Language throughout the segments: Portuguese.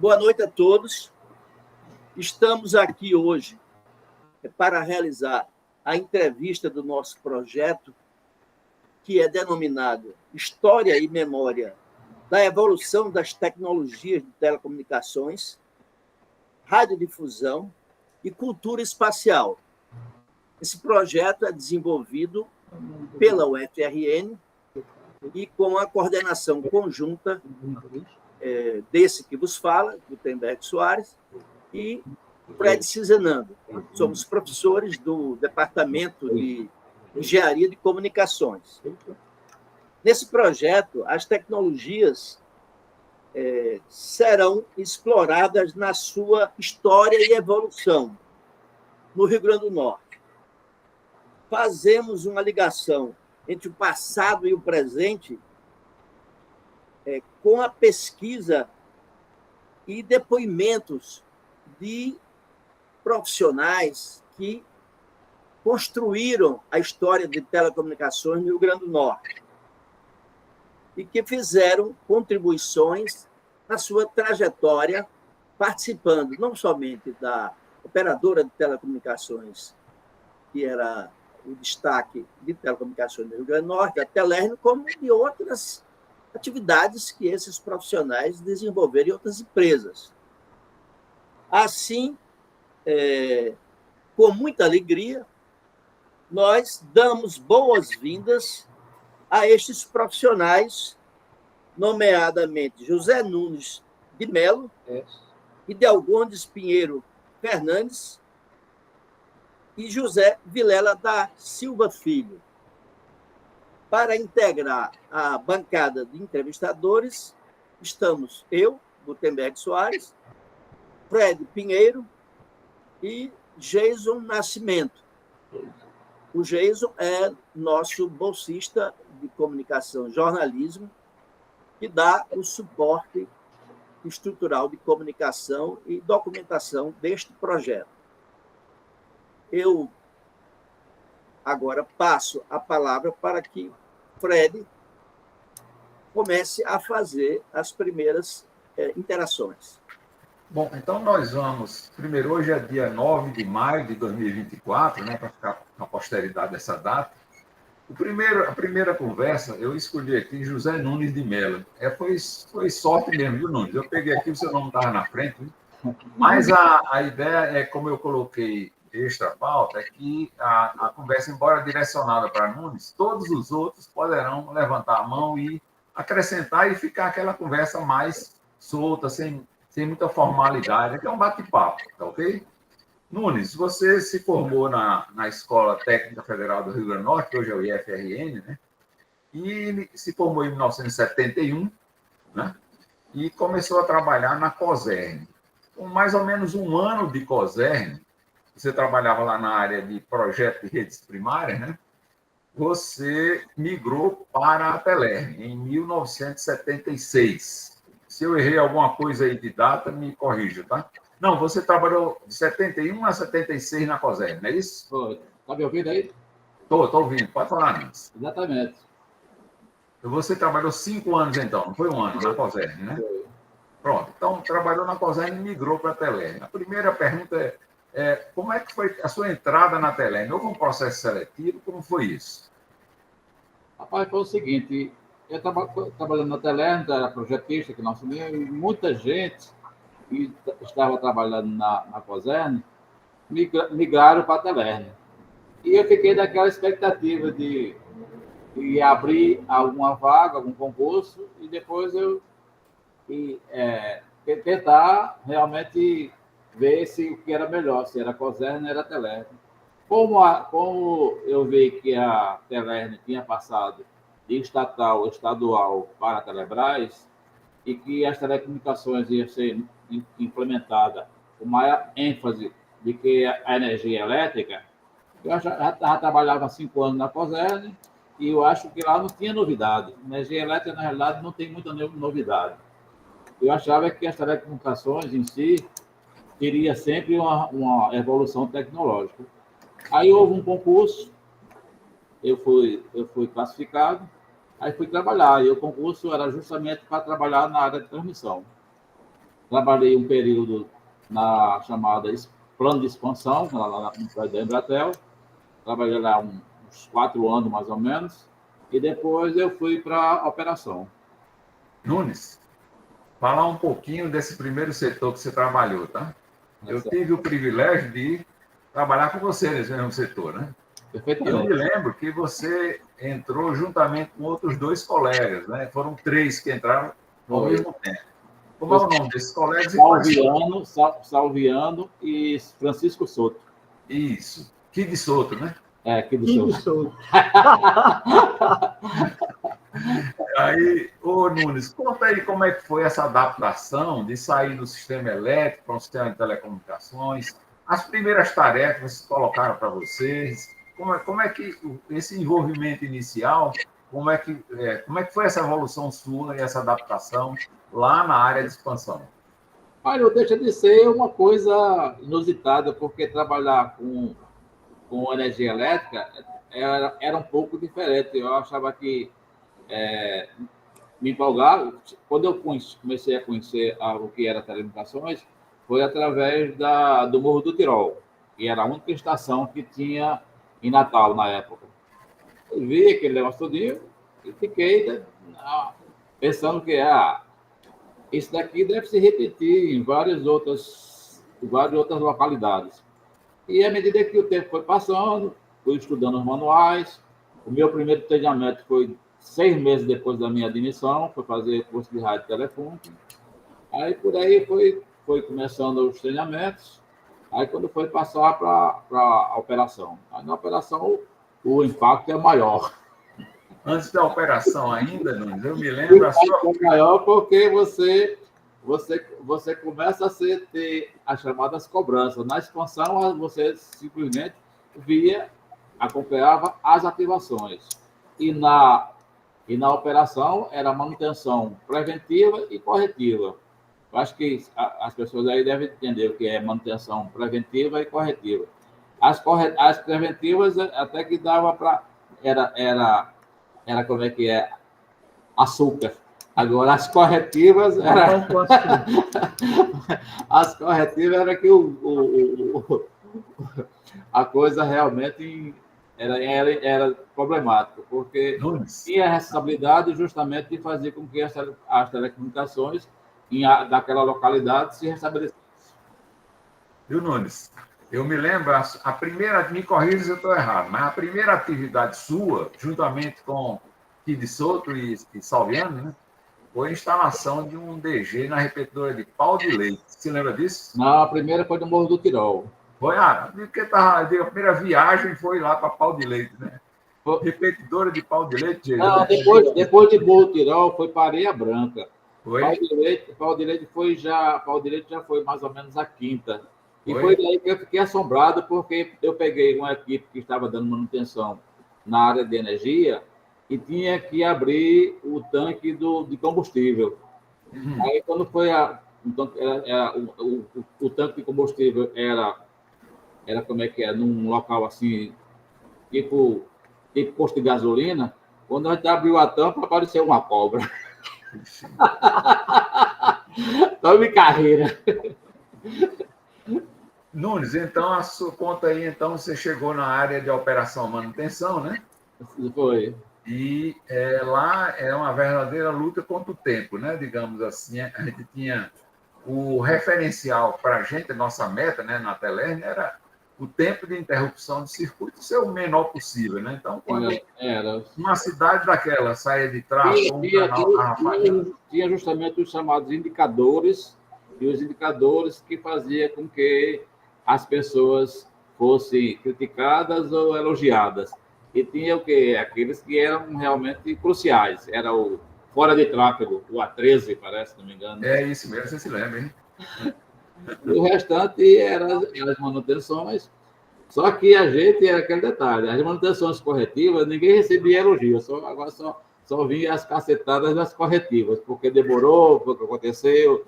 Boa noite a todos. Estamos aqui hoje para realizar a entrevista do nosso projeto, que é denominado História e Memória da Evolução das Tecnologias de Telecomunicações, Radiodifusão e Cultura Espacial. Esse projeto é desenvolvido pela UFRN e com a coordenação conjunta desse que vos fala, Gutenberg Soares, e Fred Cizenando. Somos professores do Departamento de Engenharia de Comunicações. Nesse projeto, as tecnologias serão exploradas na sua história e evolução no Rio Grande do Norte. Fazemos uma ligação entre o passado e o presente com a pesquisa e depoimentos de profissionais que construíram a história de telecomunicações no Rio Grande do Norte e que fizeram contribuições na sua trajetória, participando não somente da operadora de telecomunicações, que era o destaque de telecomunicações no Rio Grande do Norte, a Telerno, como de outras atividades que esses profissionais desenvolveram em outras empresas. Assim, com muita alegria, nós damos boas-vindas a estes profissionais, nomeadamente José Nunes de Melo e Delgondes Pinheiro Fernandes e José Vilela da Silva Filho. Para integrar a bancada de entrevistadores, estamos eu, Gutenberg Soares, Fred Pinheiro e Jason Nascimento. O Jason é nosso bolsista de comunicação e jornalismo, que dá o suporte estrutural de comunicação e documentação deste projeto. Eu agora passo a palavra para que Fred comece a fazer as primeiras interações. Bom, então nós vamos... Primeiro, hoje é dia 9 de maio de 2024, né, para ficar na posteridade dessa data. A primeira conversa, eu escolhi aqui José Nunes de Melo. Foi sorte mesmo, viu, Nunes? Eu peguei aqui, o seu nome estava na frente, viu? Mas a ideia é, como eu coloquei extra pauta, é que a conversa, embora direcionada para Nunes, todos os outros poderão levantar a mão e acrescentar e ficar aquela conversa mais solta, sem muita formalidade, que é um bate-papo, tá ok? Nunes, você se formou na Escola Técnica Federal do Rio Grande do Norte, que hoje é o IFRN, né? E se formou em 1971, né? E começou a trabalhar na COSERN. Com mais ou menos um ano de COSERN, você trabalhava lá na área de projeto de redes primárias, né? Você migrou para a Telerm em 1976. Se eu errei alguma coisa aí de data, me corrija, tá? Não, você trabalhou de 71 a 76 na COSERN, não é isso? Foi. Está me ouvindo aí? Estou ouvindo. Pode falar, Nunes. Exatamente. Você trabalhou 5 anos, então, não foi um ano na COSERN, né? Foi. Pronto. Então, trabalhou na COSERN e migrou para a Telerm. A primeira pergunta é como é que foi a sua entrada na Telerm? Houve um processo seletivo? Como foi isso? Rapaz, foi o seguinte, eu estava trabalhando na Telerm, era projetista, que nós assumimos, e muita gente que estava trabalhando na COSERN migraram para a Telerm. E eu fiquei naquela expectativa de abrir alguma vaga, algum concurso, e depois eu tentar realmente ver se o que era melhor, se era a COSERN ou era a Telerm. Como eu vi que a Telerm tinha passado de estadual para a Telebrás e que as telecomunicações iam ser implementadas com maior ênfase de que a energia elétrica, eu já trabalhava há 5 anos na COSERN e eu acho que lá não tinha novidade. A energia elétrica, na realidade, não tem muita novidade. Eu achava que as telecomunicações em si teria sempre uma evolução tecnológica. Aí houve um concurso, eu fui classificado, aí fui trabalhar, e o concurso era justamente para trabalhar na área de transmissão. trabalhei um período na chamada plano de expansão, lá no prédio da Embratel. Trabalhei lá uns 4 anos, mais ou menos, e depois eu fui para a operação. Nunes, falar um pouquinho desse primeiro setor que você trabalhou, tá? Eu tive o privilégio de trabalhar com você nesse mesmo setor, né? Eu me lembro que você entrou juntamente com outros 2 colegas, né? Foram 3 que entraram ao mesmo tempo. Como é o nome desses colegas? Salviano e Francisco Souto. Isso. Kid Souto, né? Kid Souto. Aí, ô Nunes, conta aí como é que foi essa adaptação de sair do sistema elétrico para um sistema de telecomunicações, as primeiras tarefas que colocaram para vocês, como é que esse envolvimento inicial, como é que foi essa evolução sua e essa adaptação lá na área de expansão? Olha, não deixa de ser uma coisa inusitada, porque trabalhar com energia elétrica era um pouco diferente. Eu achava que me empolgava. Quando eu comecei a conhecer o que era telecomunicações, foi através do Morro do Tirol, que era a única estação que tinha em Natal, na época. Eu vi aquele negócio todinho e fiquei pensando que isso daqui deve se repetir em várias outras localidades. E à medida que o tempo foi passando, fui estudando os manuais. O meu primeiro treinamento foi 6 meses depois da minha admissão, foi fazer curso de rádio e telefone. Aí, por aí, foi começando os treinamentos. Aí, quando foi passar para a operação. Aí, na operação, o impacto é maior. Antes da operação ainda, Nunes, eu me lembro... O impacto é maior porque você começa a ter as chamadas cobranças. Na expansão, você simplesmente acompanhava as ativações. E na operação, era manutenção preventiva e corretiva. Eu acho que as pessoas aí devem entender o que é manutenção preventiva e corretiva. As preventivas até que dava para... Era como é que é? Açúcar. Agora, as corretivas era... As corretivas era que a coisa realmente era problemática, porque tinha a responsabilidade justamente de fazer com que as telecomunicações daquela localidade se restabelecessem. Viu, Nunes? Eu me lembro, a primeira, me corrija se eu estou errado, mas a primeira atividade sua, juntamente com Kid Souto e Salviano, né, foi a instalação de um DG na repetidora de Pau de Leite. Você lembra disso? Não, a primeira foi no Morro do Tirol. Foi, porque a primeira viagem foi lá para Pau de Leite, né? Repetidora de Pau de Leite. Não, depois de Morro do Tirol, foi para Areia Branca. Foi? Pau de Leite já foi mais ou menos a 5ª. E foi daí que eu fiquei assombrado, porque eu peguei uma equipe que estava dando manutenção na área de energia e tinha que abrir o tanque de combustível. Aí, quando foi o tanque de combustível era como é que é, num local assim, tipo posto de gasolina, quando a gente abriu a tampa, apareceu uma cobra. Tome carreira. Nunes, então, a sua conta aí, então, você chegou na área de operação e manutenção, né? Foi. E lá é uma verdadeira luta contra o tempo, né? Digamos assim, a gente tinha o referencial para a gente, a nossa meta, né, na Telerm, era o tempo de interrupção de circuito ser o menor possível, né? Então, quando uma cidade daquela saía de trás, tinha justamente os chamados indicadores, e os indicadores que faziam com que as pessoas fossem criticadas ou elogiadas. E tinha o quê? Aqueles que eram realmente cruciais. Era o fora de tráfego, o A13, parece, se não me engano. É isso mesmo, você se lembra, hein? E o restante eram as manutenções. Só que a gente era aquele detalhe. As manutenções corretivas, ninguém recebia elogio. Agora só vinha as cacetadas das corretivas, porque demorou, porque aconteceu,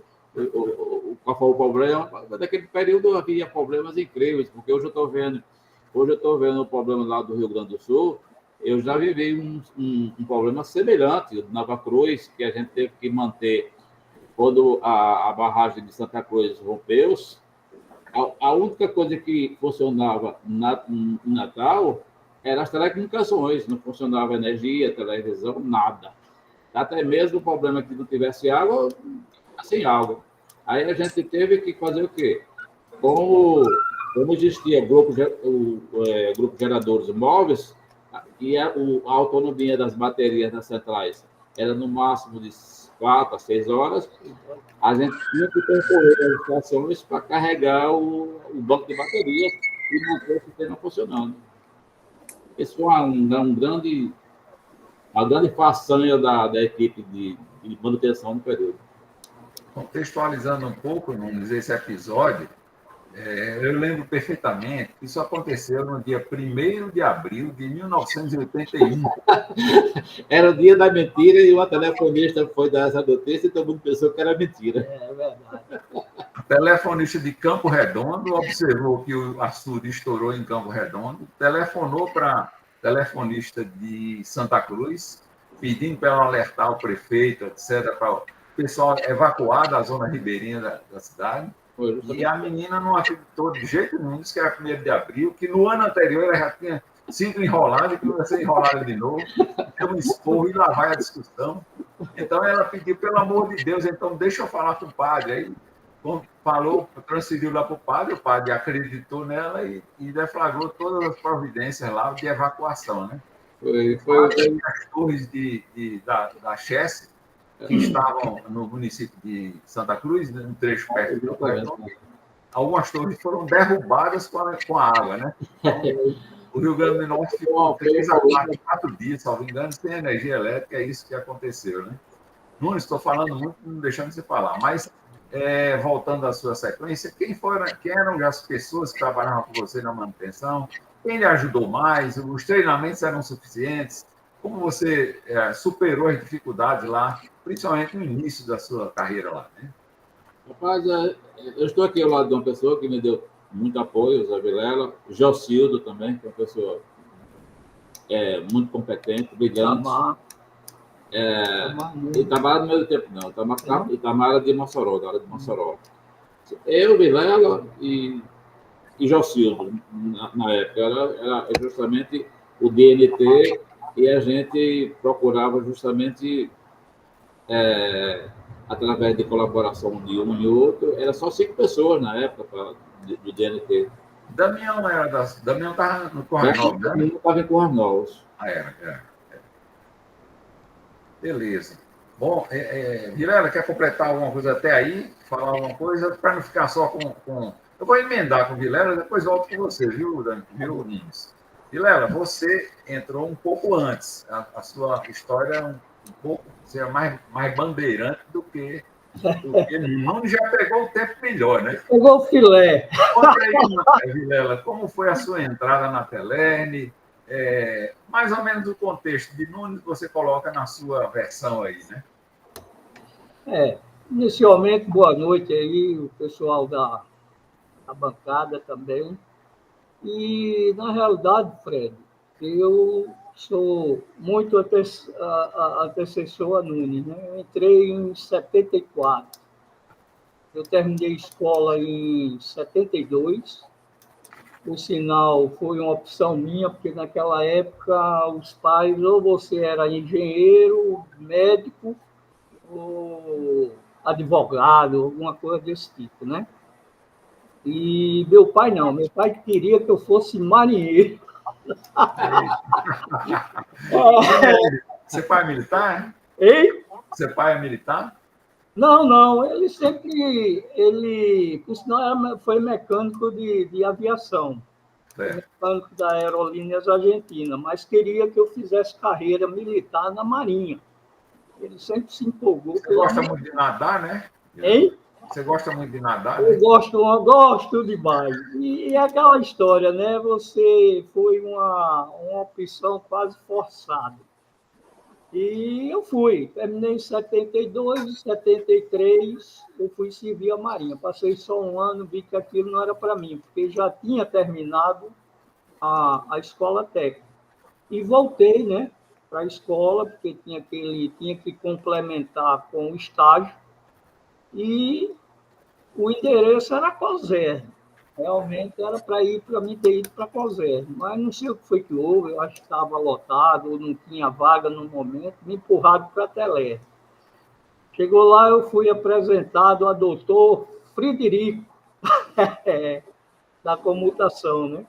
qual foi o problema. Naquele período havia problemas incríveis, porque hoje eu estou vendo o problema lá do Rio Grande do Sul. Eu já vivi um problema semelhante, Nova Cruz, que a gente teve que manter quando a barragem de Santa Cruz rompeu, a única coisa que funcionava em Natal eram as telecomunicações, não funcionava energia, televisão, nada. Até mesmo o problema que não tivesse água, sem água. Aí a gente teve que fazer o quê? Como existia grupo geradores móveis, e a autonomia das baterias das centrais era no máximo de 4 a 6 horas, a gente tinha que percorrer as estações para carregar o banco de baterias e manter o sistema funcionando. Isso foi uma grande façanha da equipe de manutenção no período. Contextualizando um pouco, Nunes, esse episódio, eu lembro perfeitamente que isso aconteceu no dia 1º de abril de 1981. Era o dia da mentira e uma telefonista foi dar essa notícia e todo mundo pensou que era mentira. É verdade. O telefonista de Campo Redondo observou que o açude estourou em Campo Redondo, telefonou para telefonista de Santa Cruz, pedindo para ela alertar o prefeito, etc., para o pessoal evacuar da zona ribeirinha da cidade. E a menina não acreditou de jeito nenhum, disse que era 1º de abril, que no ano anterior ela já tinha sido enrolada, que não ia ser enrolada de novo, deu um esporro e lá vai a discussão. Então ela pediu, pelo amor de Deus, então deixa eu falar com o padre. Aí falou, transferiu lá para o padre acreditou nela e deflagrou todas as providências lá de evacuação, né? Foi as torres da Chesse, que estavam no município de Santa Cruz, no trecho perto do Campo. Algumas torres foram derrubadas com a água, né? Então, o Rio Grande do Norte ficou 3 a 4 dias, salvo engano, sem energia elétrica, é isso que aconteceu, né? Não estou falando muito, não deixando de você falar, mas voltando à sua sequência, quem eram as pessoas que trabalhavam com você na manutenção? Quem lhe ajudou mais? Os treinamentos eram suficientes? Como você superou as dificuldades lá, principalmente no início da sua carreira lá, né? Rapaz, eu estou aqui ao lado de uma pessoa que me deu muito apoio, o Zé Vilela, Jocildo também, que é uma pessoa muito competente, brilhante. Itamara no mesmo tempo, não. Itamara de Mossoró, da área de Mossoró. Eu, Vilela e Jocildo, na época, era justamente o DNT, e a gente procurava justamente, através de colaboração de um e outro, era só 5 pessoas na época do DNT. Damião estava no Corral, né? Damião estava em Corral Novos. Beleza. Bom, Vilela, quer completar alguma coisa até aí? Falar alguma coisa? Para não ficar só com... Eu vou emendar com o Vilela, depois volto com você, viu, Nunes? Vilela, você entrou um pouco antes. A sua história é um pouco... Você é mais bandeirante do que Nunes já pegou o tempo melhor, né? Pegou o filé. Conta aí, Vilela, como foi a sua entrada na Telerne? Mais ou menos o contexto de Nunes você coloca na sua versão aí, né? Inicialmente, boa noite aí, o pessoal da bancada também. E, na realidade, Fred, eu sou muito antecessor a Nunes, né? Eu entrei em 74. Eu terminei a escola em 72. Por sinal, foi uma opção minha, porque naquela época os pais, ou você era engenheiro, médico, ou advogado, alguma coisa desse tipo, né? E meu pai não, meu pai queria que eu fosse marinheiro. Seu pai é militar? Hein? Seu pai é militar? Não, ele por sinal, foi mecânico de aviação, mecânico da Aerolíneas Argentina, mas queria que eu fizesse carreira militar na Marinha. Ele sempre se empolgou. Você gosta muito de nadar, né? Hein? Você gosta muito de nadar? Eu gosto demais. E aquela história, né? Você foi uma opção quase forçada. E eu fui. Terminei em 72, em 73, eu fui servir a Marinha. Passei só um ano, vi que aquilo não era para mim, porque já tinha terminado a escola técnica. E voltei, né, para a escola, porque tinha que complementar com o estágio. e o endereço era COSERN. Realmente era para mim ter ido para a COSERN, mas não sei o que foi que houve, eu acho que estava lotado, ou não tinha vaga no momento, me empurraram para a Telerge. Chegou lá, eu fui apresentado a doutor Frederico, da comutação, né?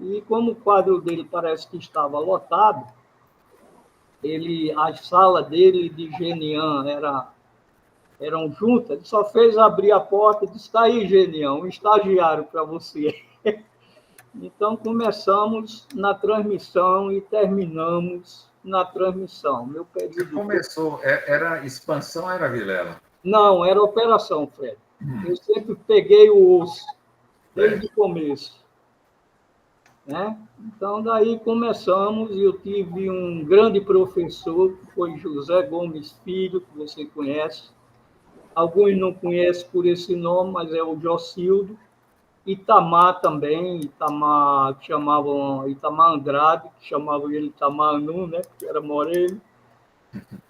E como o quadro dele parece que estava lotado, a sala dele de Genian eram juntas, ele só fez abrir a porta e disse: está aí, Genian, um estagiário para você. Então, começamos na transmissão e terminamos na transmissão. Meu período... Você começou, era expansão ou era Vilela? Não, era operação, Fred. Eu sempre peguei o osso, desde o começo. Né? Então, daí começamos, e eu tive um grande professor, que foi José Gomes Filho, que você conhece. Alguns não conhecem por esse nome, mas é o Jocildo. Itamar também, Itamar, que chamavam Itamar Andrade, que chamavam ele Itamar Anu, né? Porque era moreno.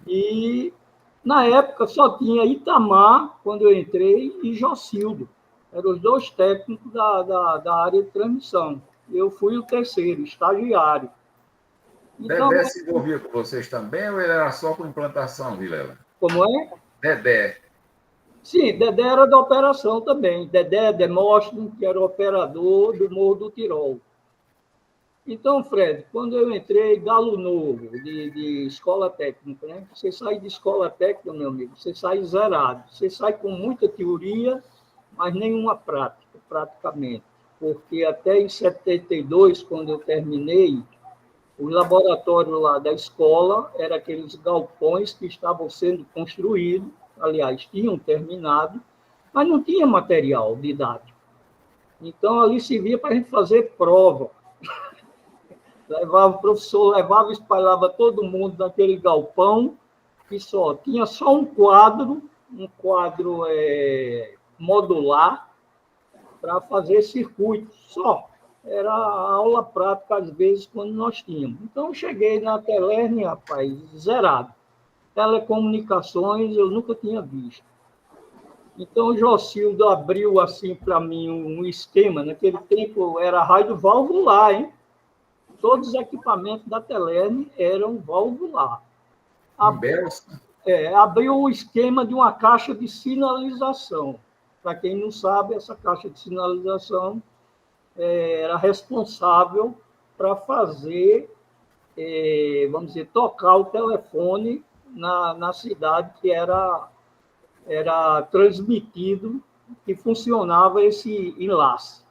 E, na época, só tinha Itamar, quando eu entrei, e Jocildo. Eram os dois técnicos da área de transmissão. Eu fui o terceiro, estagiário. Então, Dedé se envolvia com vocês também ou ele era só com implantação, Vilela? Como é? Dedé. Sim, Dedé era da operação também. Dedé Demóstenes, que era o operador do Morro do Tirol. Então, Fred, quando eu entrei, Galo Novo, de escola técnica, né? Você sai de escola técnica, meu amigo, você sai zerado. Você sai com muita teoria, mas nenhuma prática, praticamente. Porque até em 72, quando eu terminei, o laboratório lá da escola era aqueles galpões que estavam sendo construídos, aliás, tinham terminado, mas não tinha material didático. Então, ali servia para a gente fazer prova. O professor levava, espalhava todo mundo naquele galpão, que tinha só um quadro modular, para fazer circuito, só. Era a aula prática, às vezes, quando nós tínhamos. Então, eu cheguei na Telerge, rapaz, zerado. Telecomunicações eu nunca tinha visto. Então, o Jocildo abriu, assim, para mim, um esquema. Naquele tempo, era rádio valvular, hein? Todos os equipamentos da Telerge eram valvular. Abriu o esquema de uma caixa de sinalização. Para quem não sabe, essa caixa de sinalização era responsável para fazer, vamos dizer, tocar o telefone na cidade que era transmitido, que funcionava esse enlace.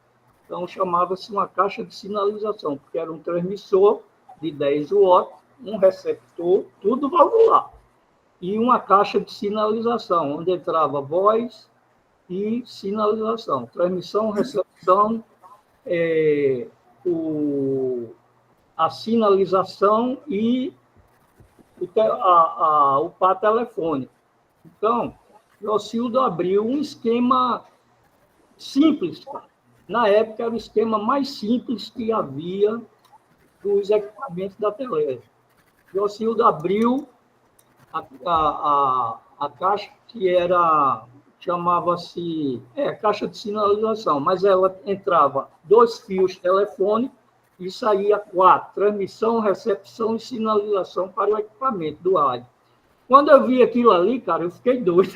Então, chamava-se uma caixa de sinalização, porque era um transmissor de 10 watts, um receptor, tudo valvular, e uma caixa de sinalização, onde entrava voz e sinalização, transmissão, recepção, a sinalização e o par telefônico. Então, Jocildo abriu um esquema simples, cara. Na época, era o esquema mais simples que havia dos equipamentos da Telerge. Jocildo abriu a caixa que chamava-se caixa de sinalização, mas ela entrava 2 fios telefônicos e saía 4, transmissão, recepção e sinalização para o equipamento do rádio. Quando eu vi aquilo ali, cara, eu fiquei doido.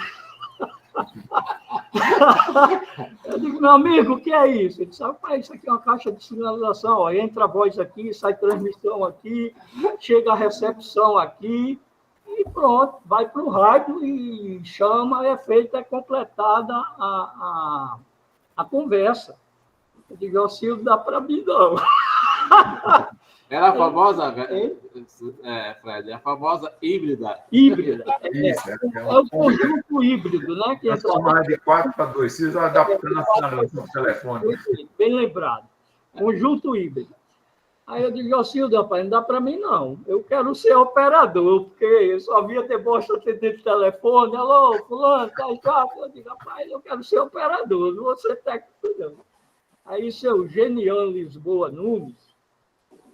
Eu digo, meu amigo, o que é isso? Ele disse, rapaz, isso aqui é uma caixa de sinalização, ó, entra a voz aqui, sai transmissão aqui, chega a recepção aqui, e pronto, vai para o rádio e chama, é feita, é completada a conversa. Eu digo, Jocildo, dá para mim, não. Era a famosa, Fred, a famosa híbrida. Híbrida. Isso, é o conjunto híbrido, né? Que transformar de 4 para 2, se adaptando a sinalização do telefone. Bem lembrado. Conjunto híbrido. Aí eu digo, Jocildo, rapaz, não dá para mim, não. Eu quero ser operador, porque eu só via deboche atendendo o telefone. Alô, fulano, tá. Eu digo, rapaz, eu quero ser operador, não vou ser técnico, não. Aí seu Genian Lisboa Nunes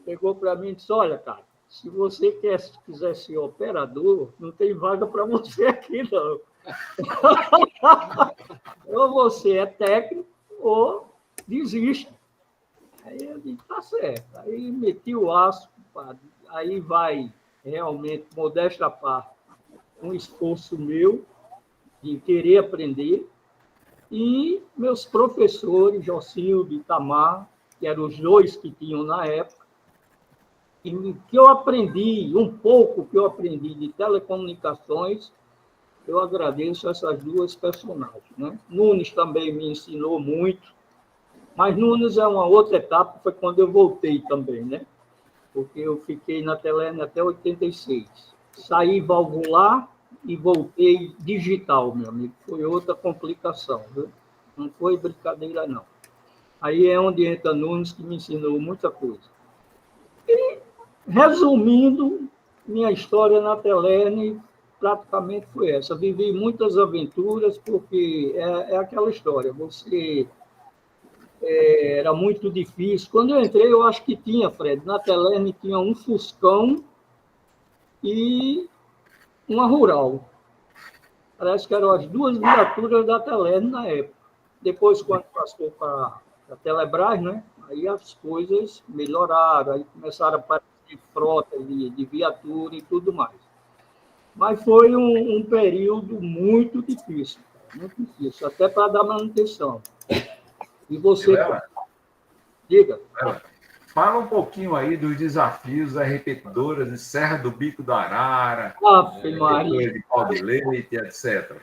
pegou para mim e disse, olha, cara, se você quiser ser operador, não tem vaga para você aqui, não. Ou você é técnico, ou desiste. Aí eu disse, tá certo. Aí meti o aço, compadre. Aí vai, realmente, modéstia à parte, um esforço meu de querer aprender, e meus professores, Jocildo e Itamar, que eram os dois que tinham na época, e que eu aprendi, um pouco que eu aprendi de telecomunicações, eu agradeço essas duas personagens. Né? Nunes também me ensinou muito, mas Nunes é uma outra etapa, foi quando eu voltei também, né? Porque eu fiquei na Telene até 86. Saí valvular e voltei digital, meu amigo. Foi outra complicação, viu? Não foi brincadeira, não. Aí é onde entra Nunes, que me ensinou muita coisa. E, resumindo, minha história na Telene praticamente foi essa. Vivi muitas aventuras, porque é aquela história, você... era muito difícil. Quando eu entrei, eu acho que tinha, Fred, na Telene tinha um Fuscão e uma Rural. Parece que eram as duas viaturas da Telene na época. Depois, quando passou para a Telebrás, né? Aí as coisas melhoraram, aí começaram a aparecer frota de viatura e tudo mais. Mas foi um período muito difícil, até para dar manutenção. E você... Diga. Fala um pouquinho aí dos desafios das repetidoras de Serra do Bico do Arara, de Pau de Leite, etc.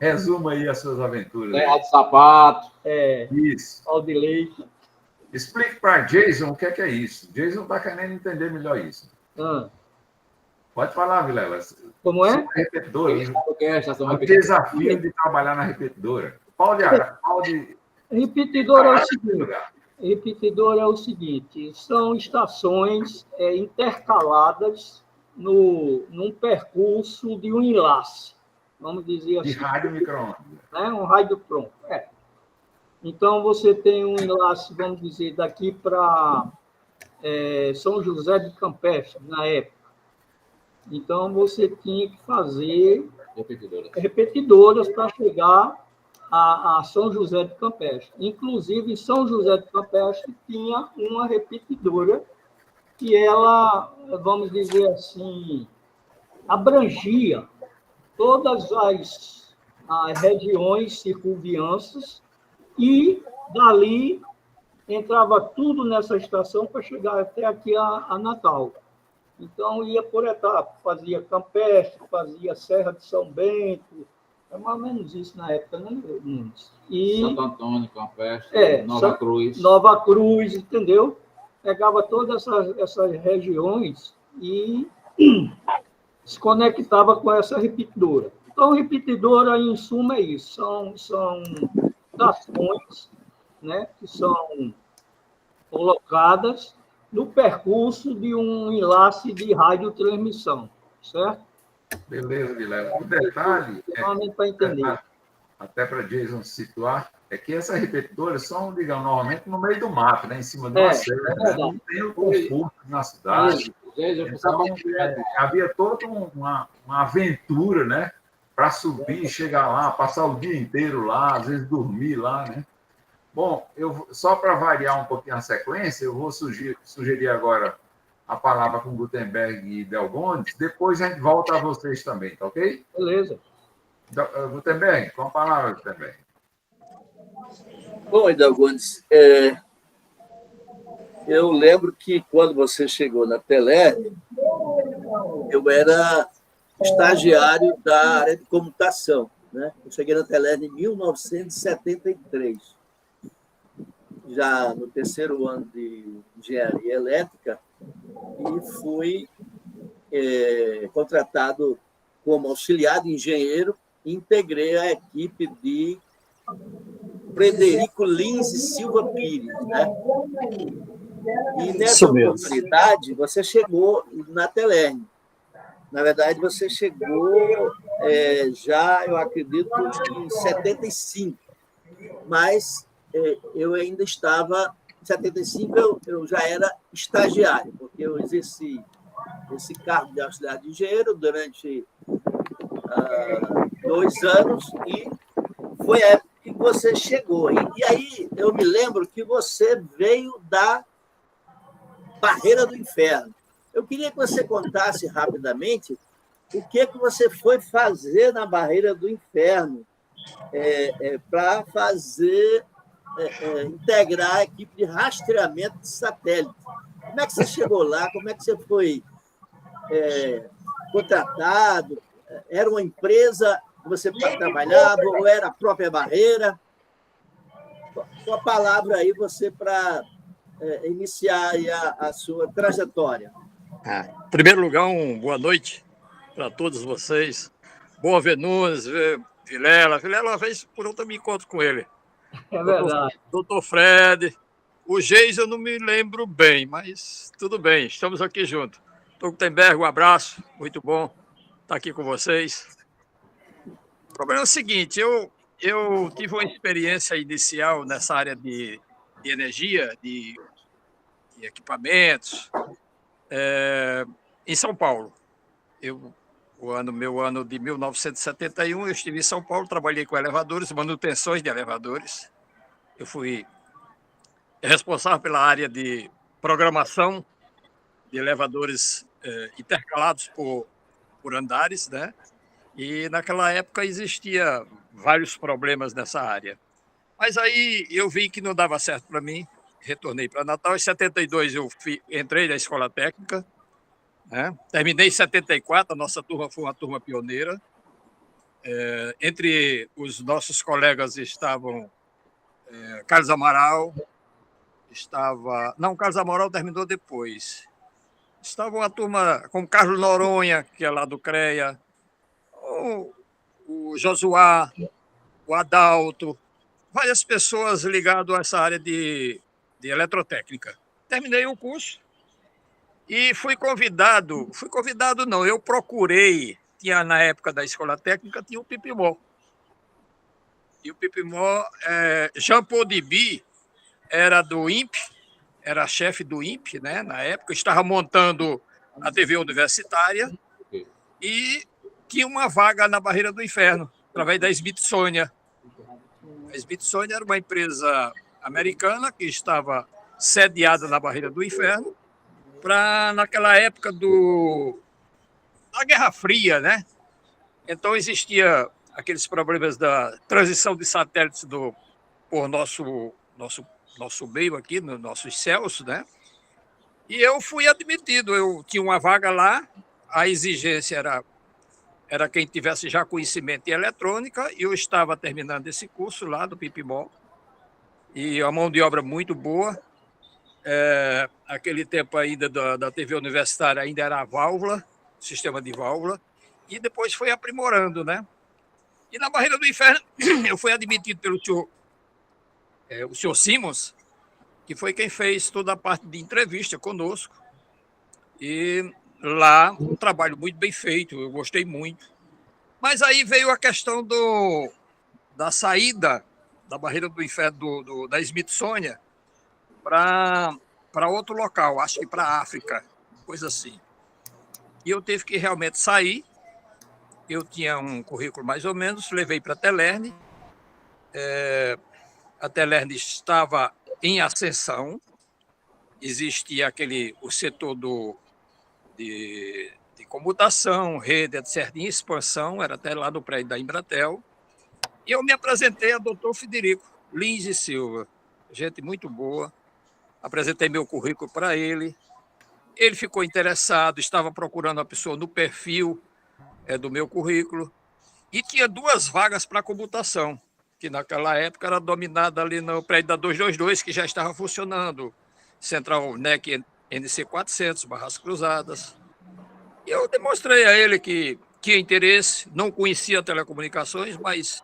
Resuma aí as suas aventuras. Terra de Sapato. Isso. Pau de Leite. Explique para Jason o que é isso. Jason está querendo entender melhor isso. Pode falar, Vilela. Como é? Repetidora. O desafio de trabalhar na repetidora. Pau de Arara. Repetidora é o seguinte. Repetidor é o seguinte, são estações intercaladas num percurso de um enlace, vamos dizer assim. De rádio micro-ondas. Um rádio pronto. Então, você tem um enlace, vamos dizer, daqui para São José de Campestre, na época. Então, você tinha que fazer repetidoras para chegar a São José de Campestre. Inclusive, em São José de Campestre tinha uma repetidora que ela, vamos dizer assim, abrangia todas as regiões circunvianças e dali entrava tudo nessa estação para chegar até aqui a Natal. Então, ia por etapa, fazia Campestre, fazia Serra de São Bento. É mais ou menos isso na época, né, Nunes? Santo Antônio, Campestre, Nova Cruz. Nova Cruz, entendeu? Pegava todas essas regiões e se conectava com essa repetidora. Então, repetidora, em suma, é isso. São estações, né, que são colocadas no percurso de um enlace de radiotransmissão, certo? Beleza, Vilela. O detalhe, para entender. Até para Jason situar, é que essas repetidoras são, digamos, normalmente no meio do mato, né? Em cima de uma serra, né? Não tem o conforto na cidade. Então, havia toda uma aventura, né? Para subir, chegar lá, passar o dia inteiro lá, às vezes dormir lá, né? Bom, só para variar um pouquinho a sequência, eu vou sugerir agora a palavra com Gutenberg e Delgondes, depois a gente volta a vocês também, tá ok? Beleza. Gutenberg, com a palavra, Gutenberg. Bom, Delgondes, eu lembro que quando você chegou na Telene, eu era estagiário da área de comutação, né? Eu cheguei na Telene em 1973. Já no terceiro ano de engenharia elétrica, e fui contratado como auxiliar de engenheiro e integrei a equipe de Frederico Lins e Silva Pires, né? E nessa oportunidade, você chegou na Telene. Na verdade, você chegou já, eu acredito, em 75, mas eu ainda estava... Em 75, eu já era estagiário, porque eu exerci esse cargo de auxiliar de engenheiro durante 2 anos e foi a época que você chegou. E aí eu me lembro que você veio da Barreira do Inferno. Eu queria que você contasse rapidamente o que você foi fazer na Barreira do Inferno para fazer integrar a equipe de rastreamento de satélite. Como é que você chegou lá? Como é que você foi contratado? Era uma empresa que você trabalhava ou era a própria Barreira? Sua palavra aí, você para iniciar aí a sua trajetória. Em primeiro lugar, boa noite para todos vocês. Boa Venus, Vilela. Vilela, uma vez por outra me encontro com ele. É verdade. Doutor Fred. O Geis eu não me lembro bem, mas tudo bem, estamos aqui juntos. Doutor Gutenberg, um abraço, muito bom estar aqui com vocês. O problema é o seguinte, eu tive uma experiência inicial nessa área de energia, de equipamentos, em São Paulo. Meu ano de 1971, eu estive em São Paulo, trabalhei com elevadores, manutenções de elevadores. Eu fui responsável pela área de programação de elevadores intercalados por andares, né? E naquela época existia vários problemas nessa área. Mas aí eu vi que não dava certo para mim, retornei para Natal. Em 72 eu entrei na escola técnica, né? Terminei em 74, a nossa turma foi uma turma pioneira. Entre os nossos colegas estavam Carlos Amaral, Carlos Amaral terminou depois. Estava uma turma como Carlos Noronha, que é lá do CREA, o Josuá, o Adalto, várias pessoas ligadas a essa área de eletrotécnica. Terminei o curso e fui convidado não, eu procurei, na época da escola técnica, tinha o Pipimó. E o Pipimó, Jean Paul Deby, era do INPE, era chefe do INPE, né, na época, estava montando a TV universitária e tinha uma vaga na Barreira do Inferno, através da Smithsonian. A Smithsonian era uma empresa americana que estava sediada na Barreira do Inferno para, naquela época da Guerra Fria, né? Então existia aqueles problemas da transição de satélites por nosso meio aqui, nos nossos céus, né? E eu fui admitido, eu tinha uma vaga lá, a exigência era quem tivesse já conhecimento em eletrônica, e eu estava terminando esse curso lá do Pipimó, e a mão de obra muito boa. Aquele tempo ainda da TV universitária ainda era a válvula, sistema de válvula, e depois foi aprimorando, né? E na Barreira do Inferno eu fui admitido pelo o senhor Simons, que foi quem fez toda a parte de entrevista conosco. E lá, um trabalho muito bem feito, eu gostei muito. Mas aí veio a questão da saída da Barreira do Inferno, da Smithsonian, para outro local, acho que para a África, coisa assim. E eu tive que realmente sair. Eu tinha um currículo mais ou menos, levei para a Telerne. A Telerne estava em ascensão, existia o setor de comutação, rede, etc., em expansão, era até lá no prédio da Embratel. E eu me apresentei a doutor Federico Lins e Silva, gente muito boa. Apresentei meu currículo para ele. Ele ficou interessado, estava procurando uma pessoa no perfil do meu currículo. E tinha 2 vagas para comutação, que naquela época era dominada ali no prédio da 222, que já estava funcionando. Central NEC NC 400, Barras Cruzadas. E eu demonstrei a ele que tinha interesse, não conhecia telecomunicações, mas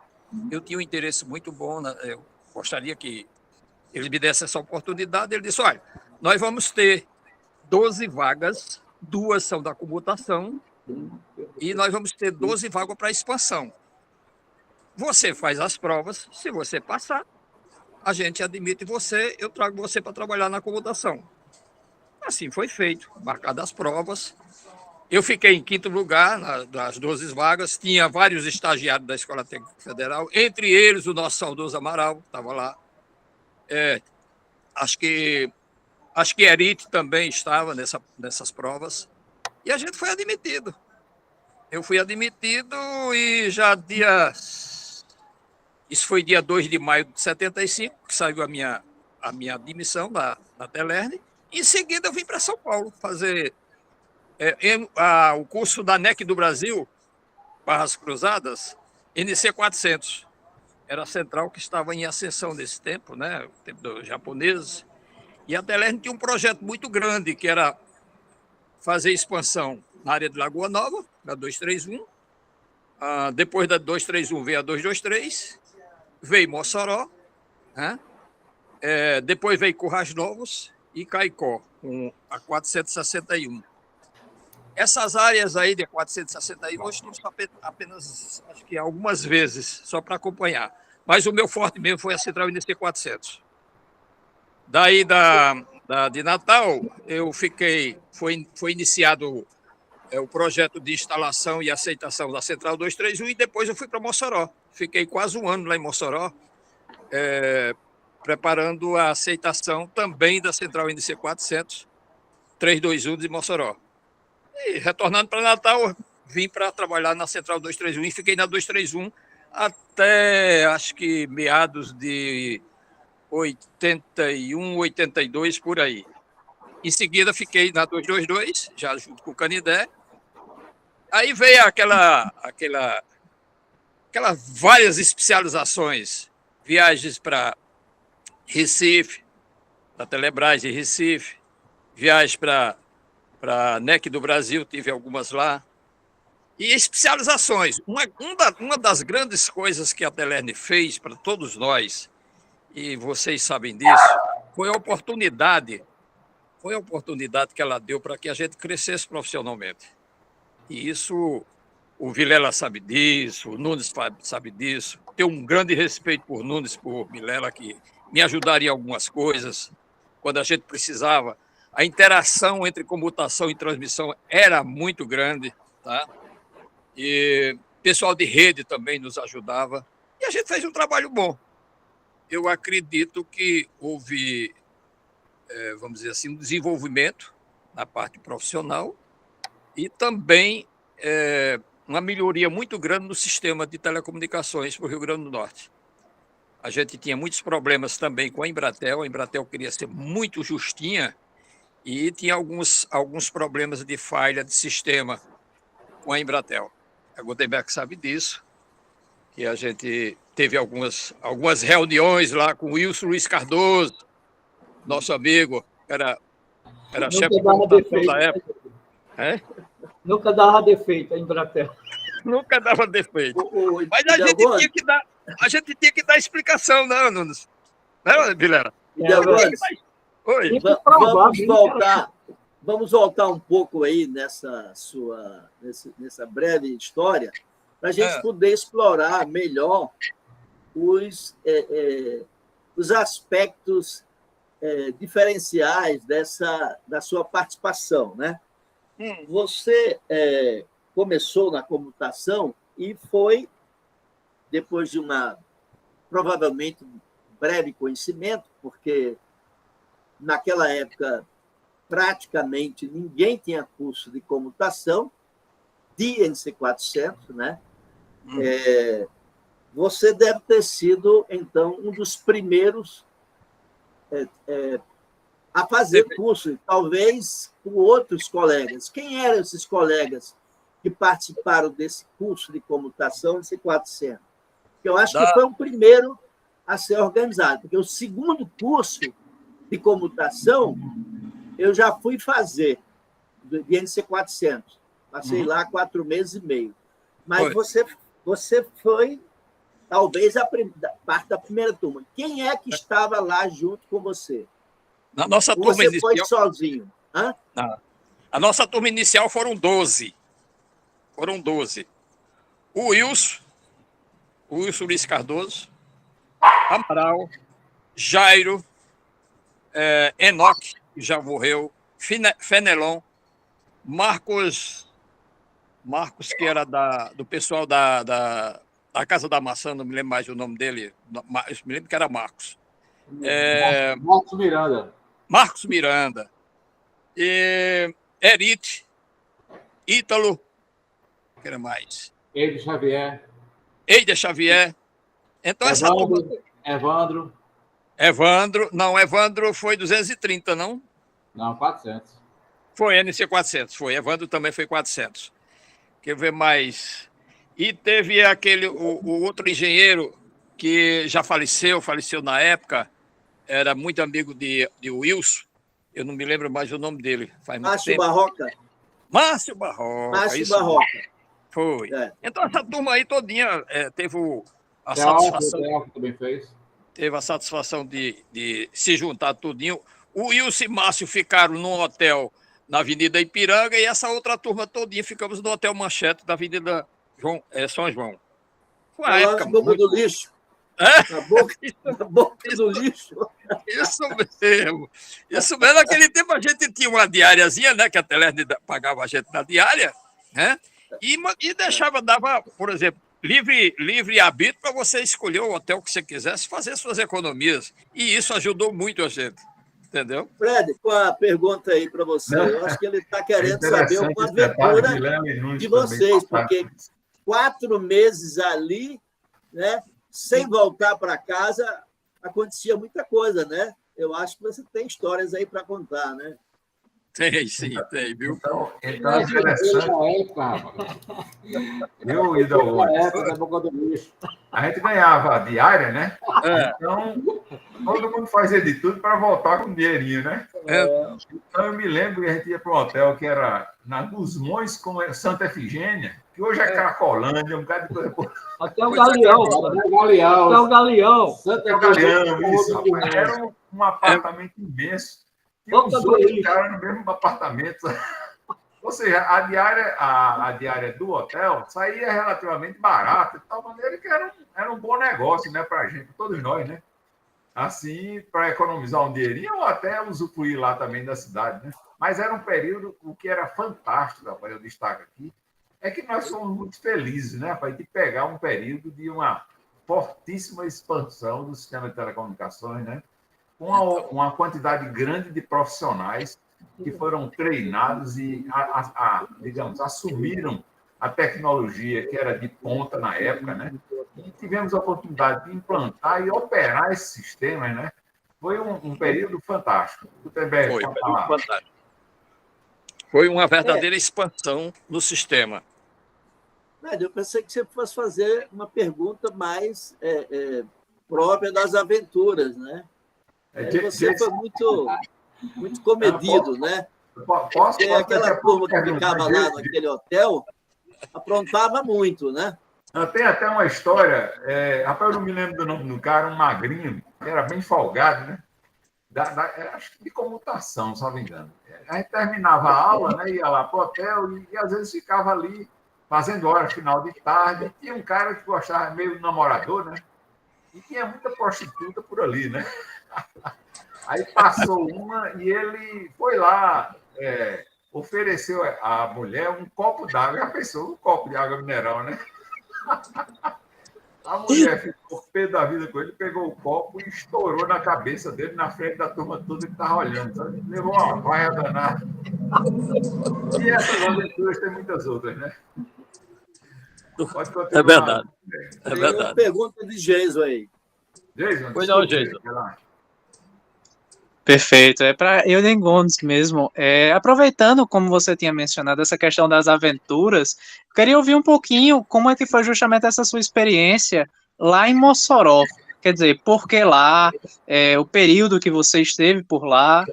eu tinha um interesse muito bom. Eu gostaria que ele me desse essa oportunidade. Ele disse, olha, nós vamos ter 12 vagas, 2 são da comutação, e nós vamos ter 12 vagas para expansão. Você faz as provas, se você passar, a gente admite você, eu trago você para trabalhar na comutação. Assim foi feito, marcadas as provas, Eu fiquei em quinto lugar das 12 vagas, tinha vários estagiários da Escola Técnica Federal, entre eles o nosso saudoso Amaral, estava lá. Acho que Erite também estava nessas provas. E a gente foi admitido. Eu fui admitido e isso foi dia 2 de maio de 75, que saiu a minha admissão na Telerne. Em seguida eu vim para São Paulo fazer o curso da NEC do Brasil, Barras Cruzadas, NC 400. Era a central que estava em ascensão nesse tempo, né? O tempo dos japoneses. E a Telerne tinha um projeto muito grande, que era fazer expansão na área de Lagoa Nova, da 231. Depois da 231 veio a 223, veio Mossoró, né? Depois veio Currais Novos e Caicó, com a 461. Essas áreas aí de 461, hoje estamos apenas, acho que algumas vezes, só para acompanhar. Mas o meu forte mesmo foi a Central NC 400. Daí de Natal, foi iniciado o projeto de instalação e aceitação da Central 231 e depois eu fui para Mossoró. Fiquei quase um ano lá em Mossoró, preparando a aceitação também da Central NC 400, 321 de Mossoró. E retornando para Natal, vim para trabalhar na Central 231 e fiquei na 231 até, acho que meados de 81, 82, por aí. Em seguida, fiquei na 222, já junto com o Canindé. Aí veio aquelas várias especializações, viagens para Recife, da Telebrás de Recife, viagens para a NEC do Brasil, tive algumas lá. E especializações. Uma das grandes coisas que a Telerne fez para todos nós, e vocês sabem disso, foi a oportunidade que ela deu para que a gente crescesse profissionalmente. E isso, o Vilela sabe disso, o Nunes sabe disso. Tenho um grande respeito por Nunes, por Vilela, que me ajudaram em algumas coisas, quando a gente precisava. A interação entre comutação e transmissão era muito grande, tá? E o pessoal de rede também nos ajudava. E a gente fez um trabalho bom. Eu acredito que houve, vamos dizer assim, um desenvolvimento na parte profissional e também uma melhoria muito grande no sistema de telecomunicações para o Rio Grande do Norte. A gente tinha muitos problemas também com a Embratel queria ser muito justinha e tinha alguns problemas de falha de sistema com a Embratel. A Gutenberg sabe disso, que a gente teve algumas reuniões lá com o Wilson Luiz Cardoso, nosso amigo, era chefe de computação da época. Nunca dava defeito a Embratel. Nunca dava defeito. Mas a gente tinha que dar explicação, não, Nunes? Né, Vilela? Oi. Vamos voltar um pouco aí nessa breve história, para a gente poder explorar melhor os aspectos diferenciais da sua participação, né? Você começou na computação e foi, depois de provavelmente, breve conhecimento, porque naquela época praticamente ninguém tinha curso de comutação, de NC 400, né? Você deve ter sido, então, um dos primeiros a fazer curso, talvez com outros colegas. Quem eram esses colegas que participaram desse curso de comutação NC 400? Eu acho que foi o primeiro a ser organizado, porque o segundo curso de comutação eu já fui fazer, de NC 400. Passei lá 4 meses e meio. Mas você foi, talvez, parte da primeira turma. Quem é que estava lá junto com você? Na nossa turma inicial... Você foi sozinho? Hã? A nossa turma inicial foram 12. O Wilson Luiz Cardoso, Amaral, Jairo, Enoque, que já morreu, Fenelon, Marcos Marcos, que era do pessoal da Casa da Maçã, não me lembro mais o nome dele, eu me lembro que era Marcos. Marcos Miranda. Marcos Miranda, Erite, Ítalo, que era mais? Eide Xavier. Eide Xavier. Então, essa turma. Evandro. Não, Evandro foi 230, não? Não, 400. Foi NC 400, foi. Evandro também foi 400. Quer ver mais? E teve o outro engenheiro que já faleceu na época, era muito amigo de Wilson, eu não me lembro mais o nome dele. Faz muito Márcio tempo. Barroca. Márcio Barroca. Márcio Barroca. Foi. É. Então, essa turma aí todinha teve a Teófilo satisfação. também fez. Teve a satisfação de se juntar tudinho. O Wilson e Márcio ficaram num hotel na Avenida Ipiranga e essa outra turma todinha ficamos no Hotel Manchete da Avenida São João. Foi uma época Na boca do lixo. Na boca do lixo. Isso mesmo. Isso mesmo. Naquele tempo a gente tinha uma diáriazinha, né? Que a Telerne pagava a gente na diária, né? E dava, por exemplo, livre arbítrio para você escolher o hotel que você quisesse, fazer suas economias. E isso ajudou muito a gente. Entendeu? Fred, com a pergunta aí para você. Eu acho que ele está querendo saber uma aventura de vocês, porque 4 meses ali, né, sem voltar para casa, acontecia muita coisa, né? Eu acho que você tem histórias aí para contar, né? Tem, sim, tem, viu? Então é interessante. Eu e a gente ganhava a diária, né? Então, todo mundo fazia de tudo para voltar com dinheirinho, né? Então, eu me lembro que a gente ia para um hotel que era na Gusmões com Santa Efigênia, que hoje é Cracolândia, um bocado de coisa. Até o Galeão. Até o Galeão. Até o Galeão, isso. Rapaz, era um apartamento imenso. E os outros ficaram no mesmo apartamento. Ou seja, a diária do hotel saía relativamente barata, de tal maneira que era um bom negócio, né, para a gente, todos nós, né? Assim, para economizar um dinheirinho ou até usufruir lá também da cidade, né? Mas era um período, o que era fantástico, rapaz, eu destaco aqui, é que nós fomos muito felizes, né, rapaz, de pegar um período de uma fortíssima expansão do sistema de telecomunicações, né? Com uma quantidade grande de profissionais que foram treinados e, digamos, assumiram a tecnologia que era de ponta na época, né? E tivemos a oportunidade de implantar e operar esses sistemas, né? Foi um período fantástico. Foi uma verdadeira expansão no sistema. Eu pensei que você fosse fazer uma pergunta mais própria das aventuras, né? Você foi muito comedido, né? Porque aquela turma que ficava lá naquele hotel aprontava muito, né? Tem até uma história, rapaz, eu não me lembro do nome do cara, um magrinho, que era bem folgado, né? Acho que de comutação, se não me engano. A gente terminava a aula, né? Ia lá para o hotel e às vezes ficava ali fazendo hora final de tarde. E tinha um cara que gostava meio namorador, né? E tinha muita prostituta por ali, né? Aí passou uma e ele foi lá, ofereceu à mulher um copo d'água. Já pensou? Um copo de água mineral, né? A mulher ficou pé da vida com ele, pegou o copo e estourou na cabeça dele, na frente da turma toda que estava olhando. Sabe? Levou uma vaia danada. E essas aventuras tem muitas outras, né? Pode continuar. É verdade. É verdade. Tem uma pergunta de Jason aí. Jason? Pois não, Jason. Perfeito, é para Eulen Gomes mesmo. Aproveitando, como você tinha mencionado, essa questão das aventuras, eu queria ouvir um pouquinho como é que foi justamente essa sua experiência lá em Mossoró. Quer dizer, por que lá, o período que você esteve por lá,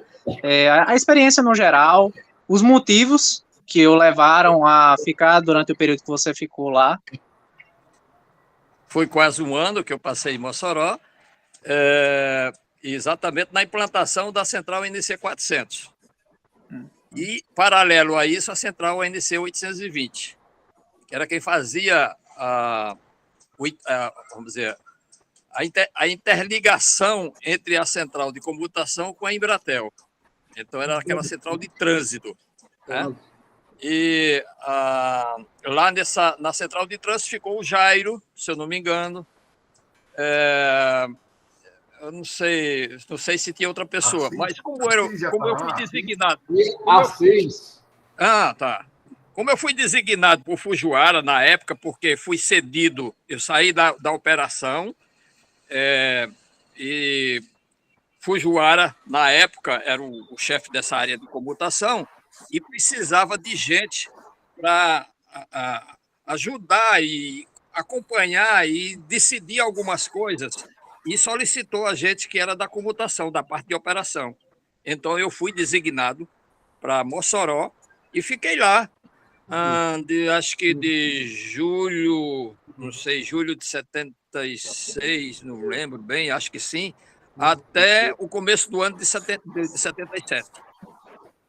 a experiência no geral, os motivos que o levaram a ficar durante o período que você ficou lá. Foi quase um ano que eu passei em Mossoró. Exatamente na implantação da central NC 400. E, paralelo a isso, a central NC 820, que era quem fazia vamos dizer, a interligação entre a central de comutação com a Embratel. Então, era aquela central de trânsito. Né? E lá na central de trânsito ficou o Jairo, se eu não me engano. Eu não sei se tinha outra pessoa, Assis, mas como eu fui designado. Assis. Tá. Como eu fui designado por Fujiwara na época, porque fui cedido, eu saí da operação, e Fujiwara, na época, era o chefe dessa área de comutação e precisava de gente para ajudar e acompanhar e decidir algumas coisas. E solicitou a gente que era da comutação, da parte de operação. Então, eu fui designado para Mossoró e fiquei lá, acho que de julho, não sei, julho de 76, não lembro bem, acho que sim, até o começo do ano de 77.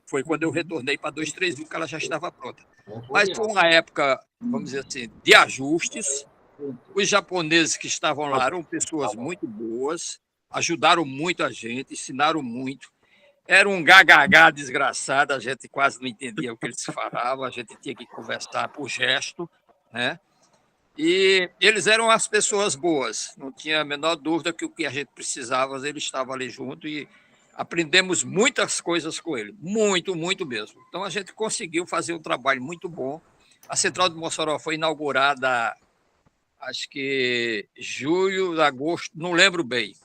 Foi quando eu retornei para 231, que ela já estava pronta. Mas foi uma época, vamos dizer assim, de ajustes. Os japoneses que estavam lá eram pessoas muito boas, ajudaram muito a gente, ensinaram muito. Era um gagagá desgraçado, a gente quase não entendia o que eles falavam, a gente tinha que conversar por gesto, né? E eles eram as pessoas boas, não tinha a menor dúvida que o que a gente precisava, eles estavam ali junto e aprendemos muitas coisas com ele, muito, muito mesmo. Então a gente conseguiu fazer um trabalho muito bom. A Central de Mossoró foi inaugurada, acho que julho, agosto, não lembro bem.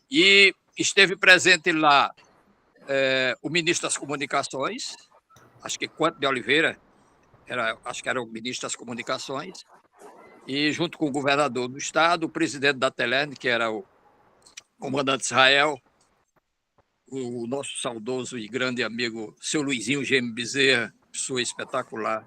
E esteve presente lá o ministro das Comunicações, acho que Quanto de Oliveira, acho que era o ministro das Comunicações, e junto com o governador do estado, o presidente da Telern, que era o comandante Israel, o nosso saudoso e grande amigo, seu Luizinho Gêmeo Bezerra, pessoa espetacular.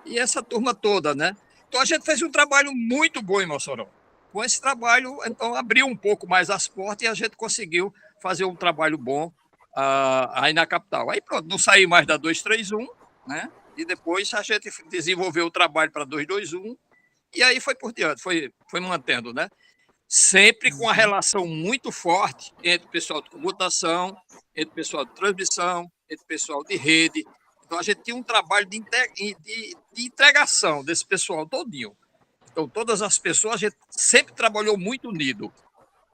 E essa turma toda, né? Então a gente fez um trabalho muito bom em Mossoró. Com esse trabalho, então, abriu um pouco mais as portas e a gente conseguiu fazer um trabalho bom aí na capital. Aí pronto, não saí mais da 231, né? E depois a gente desenvolveu o trabalho para 221 e aí foi por diante, foi mantendo, né? Sempre com uma relação muito forte entre o pessoal de comutação, entre o pessoal de transmissão, entre o pessoal de rede. Então, a gente tinha um trabalho de entregação desse pessoal todinho. Então, todas as pessoas, a gente sempre trabalhou muito unido.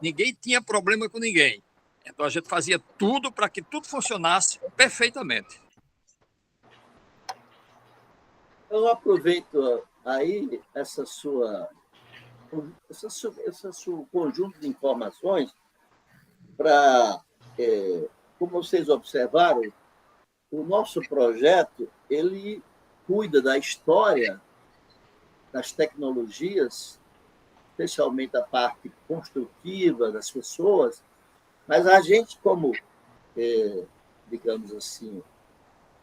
Ninguém tinha problema com ninguém. Então, a gente fazia tudo para que tudo funcionasse perfeitamente. Eu aproveito aí esse seu conjunto de informações para, como vocês observaram, o nosso projeto ele cuida da história das tecnologias, especialmente a parte construtiva das pessoas, mas a gente, como, digamos assim,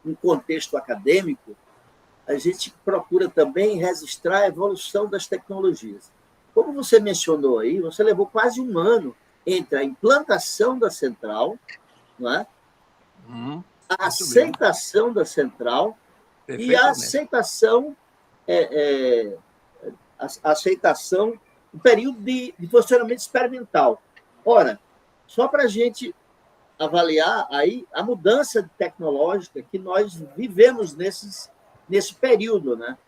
um contexto acadêmico, a gente procura também registrar a evolução das tecnologias. Como você mencionou aí, você levou quase um ano entre a implantação da central, não é? A aceitação da central e a aceitação do período de funcionamento experimental. Ora, só para a gente avaliar aí a mudança tecnológica que nós vivemos nesse período, né?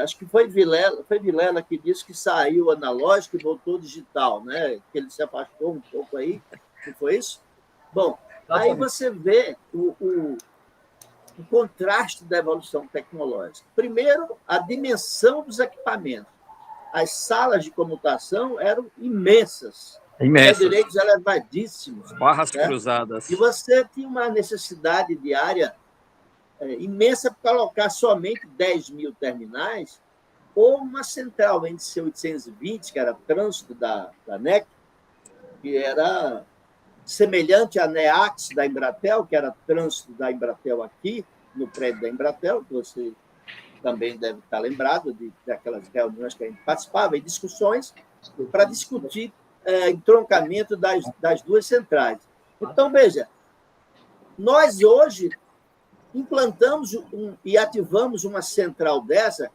Acho que foi Vilela que disse que saiu analógico e voltou digital, né? Que ele se afastou um pouco aí, não foi isso? Bom, aí você vê o contraste da evolução tecnológica. Primeiro, a dimensão dos equipamentos. As salas de comutação eram imensas. Direitos elevadíssimos. Barras cruzadas. E você tinha uma necessidade diária imensa para colocar somente 10 mil terminais ou uma central NC 820, que era trânsito da NEC, que era semelhante à NEAX da Embratel, que era trânsito da Embratel aqui, no prédio da Embratel, que você também deve estar lembrado daquelas reuniões que a gente participava, e discussões para discutir entroncamento das duas centrais. Então, veja, nós hoje implantamos e ativamos uma central dessa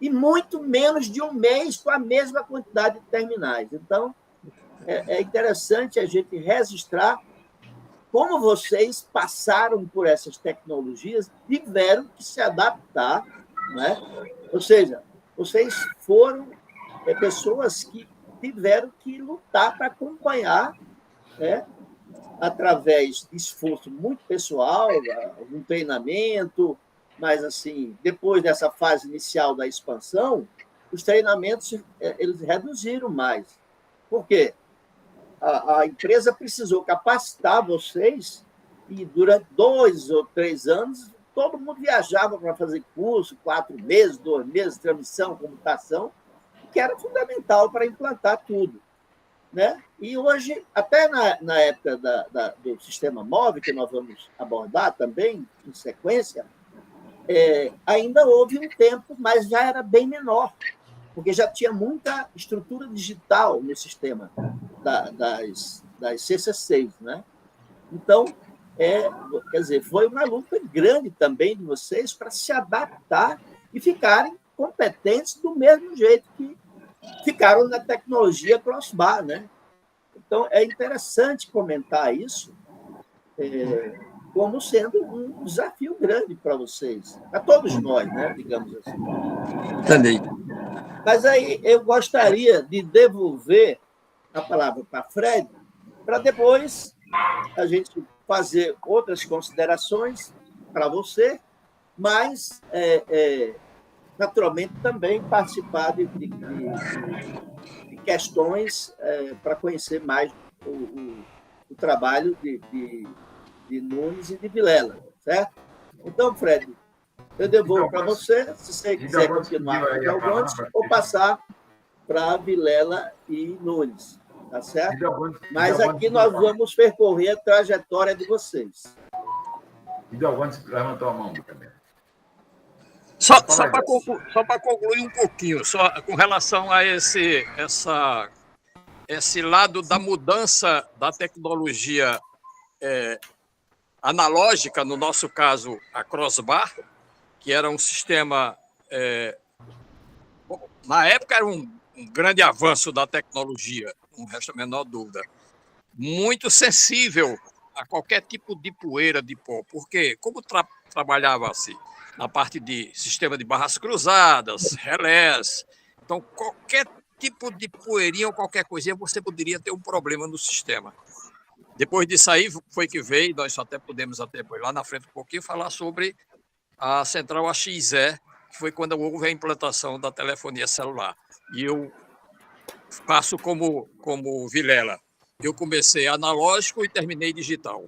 em muito menos de um mês com a mesma quantidade de terminais. Então, é interessante a gente registrar como vocês passaram por essas tecnologias, tiveram que se adaptar, né? Ou seja, vocês foram pessoas que tiveram que lutar para acompanhar, né? Através de esforço muito pessoal, um treinamento, mas assim, depois dessa fase inicial da expansão, os treinamentos eles reduziram mais. Por quê? A empresa precisou capacitar vocês e durante 2 ou 3 anos todo mundo viajava para fazer curso, 4 meses, 2 meses, transmissão, computação, que era fundamental para implantar tudo, né? E hoje, até na época do sistema móvel, que nós vamos abordar também em sequência, ainda houve um tempo, mas já era bem menor, porque já tinha muita estrutura digital no sistema das CC6, né? Então, quer dizer, foi uma luta grande também de vocês para se adaptar e ficarem competentes do mesmo jeito que ficaram na tecnologia cross-bar, né? Então, é interessante comentar isso como sendo um desafio grande para vocês, para todos nós, né? Digamos assim. Entendi. Mas aí eu gostaria de devolver a palavra para Fred, para depois a gente fazer outras considerações para você, mas, naturalmente, também participar de questões para conhecer mais o trabalho de Nunes e de Vilela, certo? Então, Fred, eu devolvo para você, se você quiser continuar com o Delgontes, ou passar para Vilela e Nunes, tá certo? Mas aqui nós vamos percorrer a trajetória de vocês. E Delgontes levantou a mão também. Só para concluir um pouquinho, só com relação a esse lado da mudança da tecnologia analógica, no nosso caso, a crossbar, que era um sistema... na época era um grande avanço da tecnologia, não resta a menor dúvida. Muito sensível a qualquer tipo de poeira, de pó, porque como trabalhava-se na parte de sistema de barras cruzadas, relés, então qualquer tipo de poeirinha ou qualquer coisinha você poderia ter um problema no sistema. Depois disso aí foi que veio, nós até podemos depois lá na frente um pouquinho falar sobre a central AXE, que foi quando houve a implantação da telefonia celular. E eu faço como Vilela. Eu comecei analógico e terminei digital.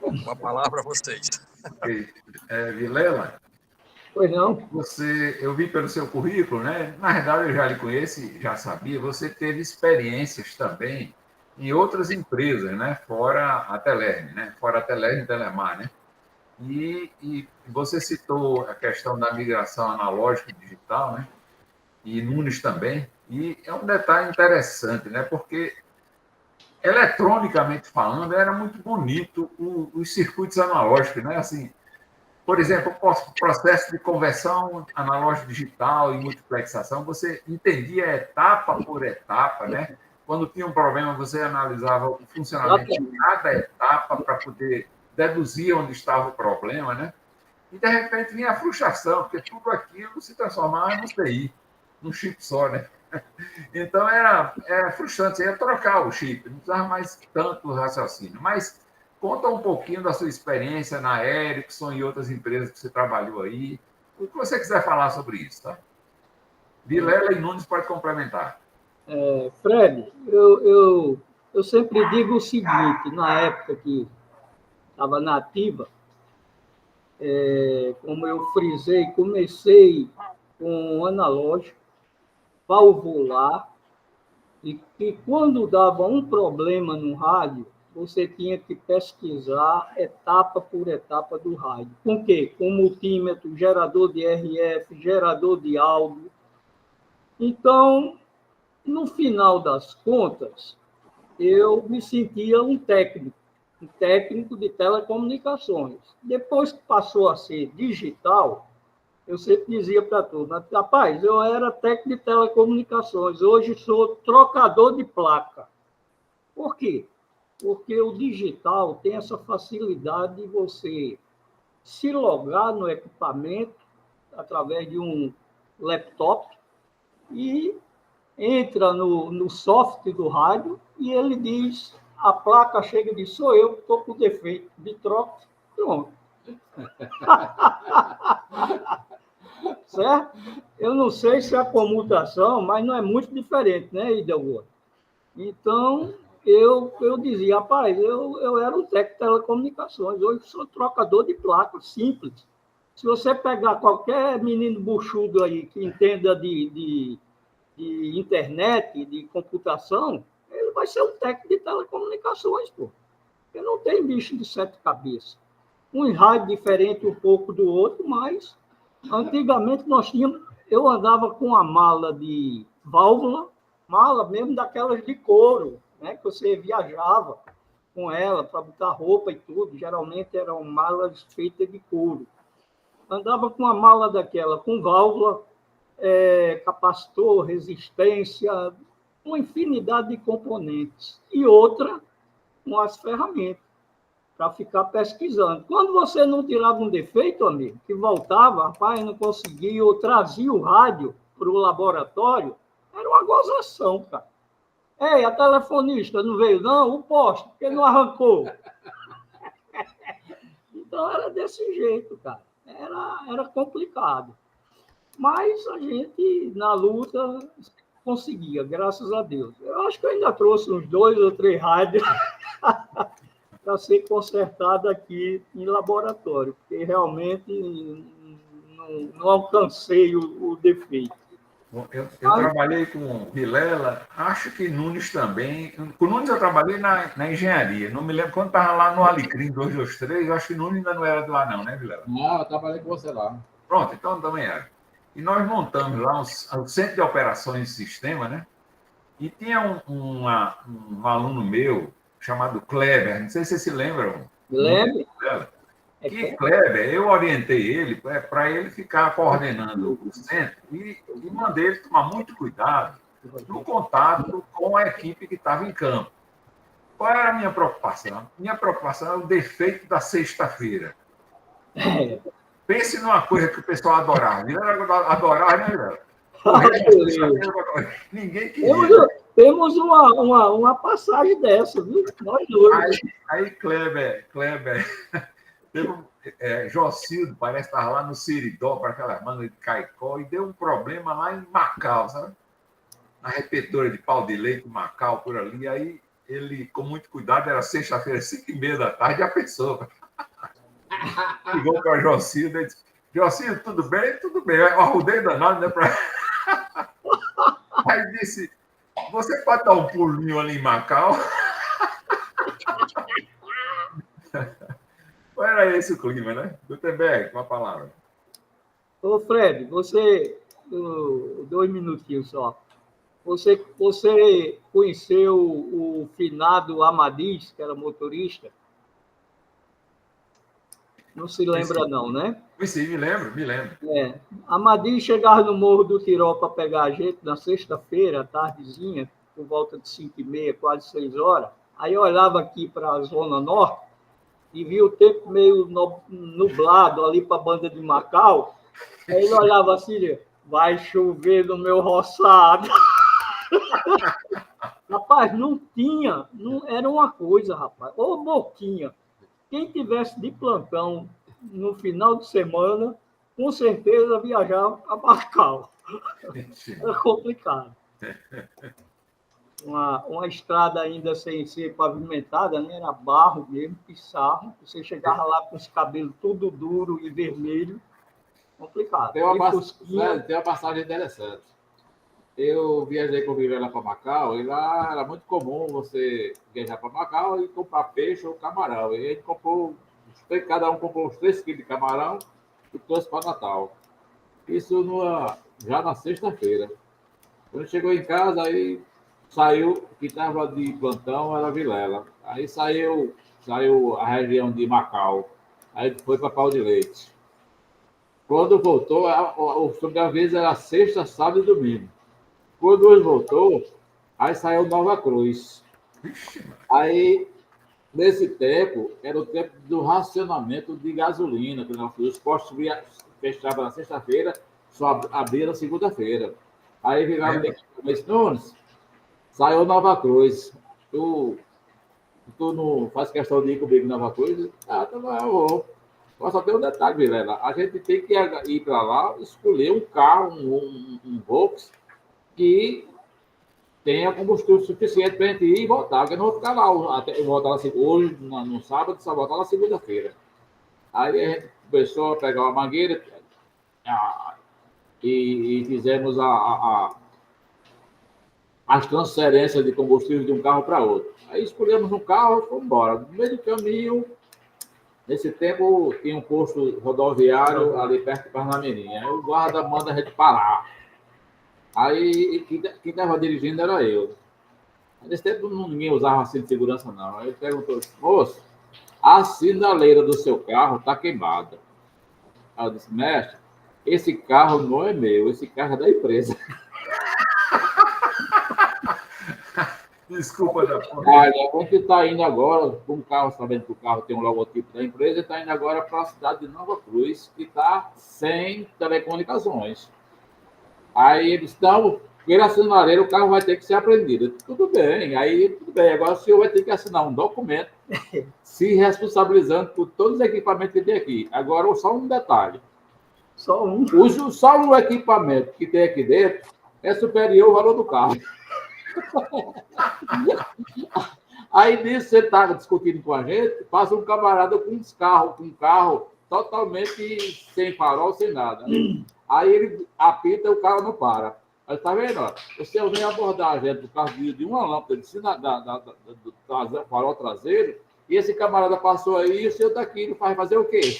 Uma palavra a vocês. Okay. Vilela? Pois não? Eu vi pelo seu currículo, né? Na verdade, eu já lhe conheço, já sabia, você teve experiências também em outras empresas, né? Fora a Telerme, né? Fora a Telerme e Telemar, né? E você citou a questão da migração analógica e digital, né? E Nunes também. E é um detalhe interessante, né? Porque, eletronicamente falando, era muito bonito os circuitos analógicos, né? Assim, por exemplo, o processo de conversão analógico-digital e multiplexação, você entendia etapa por etapa, né? Quando tinha um problema, você analisava o funcionamento de cada etapa para poder deduzir onde estava o problema, né? E, de repente, vinha a frustração, porque tudo aquilo se transformava no CI, num chip só, né? Então, era frustrante, você ia trocar o chip, não precisava mais tanto raciocínio. Mas conta um pouquinho da sua experiência na Ericsson e outras empresas que você trabalhou aí. O que você quiser falar sobre isso, tá? Vilela e Nunes pode complementar. Fred, eu sempre digo o seguinte, na época que estava na ativa, como eu frisei, comecei com analógico, valvular, e que quando dava um problema no rádio, você tinha que pesquisar etapa por etapa do rádio. Com quê? Com multímetro, gerador de RF, gerador de áudio. Então, no final das contas, eu me sentia um técnico de telecomunicações. Depois que passou a ser digital, eu sempre dizia para a turma, rapaz, eu era técnico de telecomunicações, hoje sou trocador de placa. Por quê? porque o digital tem essa facilidade de você se logar no equipamento através de um laptop e entra no software do rádio e ele diz, a placa chega e diz, sou eu que estou com defeito de troca, pronto. Certo? Eu não sei se a comutação, mas não é muito diferente, né, Idelgo? Então, eu dizia, rapaz, eu era um técnico de telecomunicações, hoje sou trocador de placa, simples. Se você pegar qualquer menino buchudo aí que entenda de internet, de computação, ele vai ser um técnico de telecomunicações, pô. Porque não tem bicho de 7 cabeças. Um raio diferente um pouco do outro, mas antigamente eu andava com uma mala de válvula, mala mesmo daquelas de couro, né, que você viajava com ela para botar roupa e tudo. Geralmente eram malas feitas de couro. Andava com uma mala daquela, com válvula, capacitor, resistência, uma infinidade de componentes. E outra com as ferramentas, para ficar pesquisando. Quando você não tirava um defeito, amigo, que voltava, rapaz, não conseguia, ou trazia o rádio para o laboratório, era uma gozação, cara. Ei, a telefonista não veio, não? O poste, porque não arrancou? Então, era desse jeito, cara. Era complicado. Mas a gente, na luta, conseguia, graças a Deus. Eu acho que eu ainda trouxe uns 2 ou 3 rádios para ser consertado aqui em laboratório, porque realmente não alcancei o defeito. Eu trabalhei com Vilela, acho que Nunes também. Com Nunes eu trabalhei na engenharia. Não me lembro quando estava lá no Alecrim 223, eu acho que Nunes ainda não era de lá, não, né, Vilela? Não, eu trabalhei com você lá. Pronto, então também era. E nós montamos lá um centro de operações de sistema, né? E tinha um aluno meu chamado Kleber, não sei se vocês se lembram. Kleber? Que Kleber, eu orientei ele para ele ficar coordenando o centro e mandei ele tomar muito cuidado no contato com a equipe que estava em campo. Qual era a minha preocupação? Minha preocupação era o defeito da sexta-feira. Pense numa coisa que o pessoal adorava. Adorava, né, Léo? Ninguém queria. Temos uma passagem dessa, viu? Nós dois. Aí Kleber Jocildo, parece que estava lá no Siridó, para aquela banda de Caicó, e deu um problema lá em Macau, sabe? Na repetora de pau de leite, Macau, por ali. Aí ele, com muito cuidado, era sexta-feira, 5h30 da tarde, a pessoa ligou para Jocildo e disse: Jocildo, tudo bem? Tudo bem. Eu arrudei danado, né? Aí disse: você pode dar um pulinho ali em Macau? Era esse o clima, né? Gutenberg, com a palavra. Ô, Fred, você... 2 minutinhos só. Você conheceu o finado Amadis, que era motorista? Não se lembra, não, né? Sim, me lembro. Amadis chegava no Morro do Tirol para pegar a gente na sexta-feira, à tardezinha, por volta de 5h30, quase 6 horas. Aí eu olhava aqui para a Zona Norte e via o tempo meio nublado ali para a banda de Macau. Aí ele olhava assim, vai chover no meu roçado. Rapaz, não tinha, era uma coisa, rapaz. Ô, boquinha. Quem tivesse de plantão no final de semana, com certeza viajava para Macau. Era complicado. Uma estrada ainda sem ser pavimentada, né? Era barro mesmo, pissarro. Você chegava lá com os cabelos tudo duro e vermelho. Complicado. Tem uma passagem interessante. Eu viajei com o Vilela para Macau e lá era muito comum você viajar para Macau e comprar peixe ou camarão. E a gente cada um comprou uns 3 quilos de camarão e trouxe para Natal. Isso já na sexta-feira. Quando chegou em casa, aí saiu, que estava de plantão era Vilela. Aí saiu a região de Macau. Aí foi para Pau de Leite. Quando voltou, o sobreaviso era sexta, sábado e domingo. Quando hoje voltou, aí saiu Nova Cruz. Aí Nesse tempo, era o tempo do racionamento de gasolina, que os postos fechavam na sexta-feira, só abria na segunda-feira. Aí virava disse, Nunes, saiu Nova Cruz. Tu não faz questão de ir comigo em Nova Cruz? Ah, tá bom, eu vou. Mas só tem um detalhe, Vilela. A gente tem que ir para lá, escolher um carro, um Volks, que tenha combustível suficiente para a gente ir e voltar, porque eu não vou ficar lá até voltar lá, hoje, no sábado, só voltar na segunda-feira. Aí a gente começou a pegar uma mangueira e fizemos as transferências de combustível de um carro para outro. Aí escolhemos um carro e fomos embora. No meio do caminho, nesse tempo, tinha um posto rodoviário ali perto de Parnamirim. Aí o guarda manda a gente parar. Aí quem estava dirigindo era eu. Nesse tempo ninguém usava cinto de segurança, não. Aí ele perguntou, moço, a sinaleira do seu carro está queimada. Aí eu disse, mestre, esse carro não é meu, esse carro é da empresa. Desculpa da porra. Olha, a gente está indo agora, com o carro, sabendo que o carro tem um logotipo da empresa, está indo agora para a cidade de Nova Cruz, que está sem telecomunicações. Aí eles estão, pela sinaleira, o carro vai ter que ser apreendido. Tudo bem, agora o senhor vai ter que assinar um documento se responsabilizando por todos os equipamentos que tem aqui. Agora, só um detalhe. Só um. Só um equipamento que tem aqui dentro é superior ao valor do carro. Aí nisso você está discutindo com a gente, passa um camarada com um carro totalmente sem farol, sem nada. Aí ele apita e o carro não para. Aí tá vendo? Ó, o senhor vem abordar a gente por causa de uma lâmpada do farol traseiro, e esse camarada passou aí e o senhor está aqui, ele vai fazer o quê?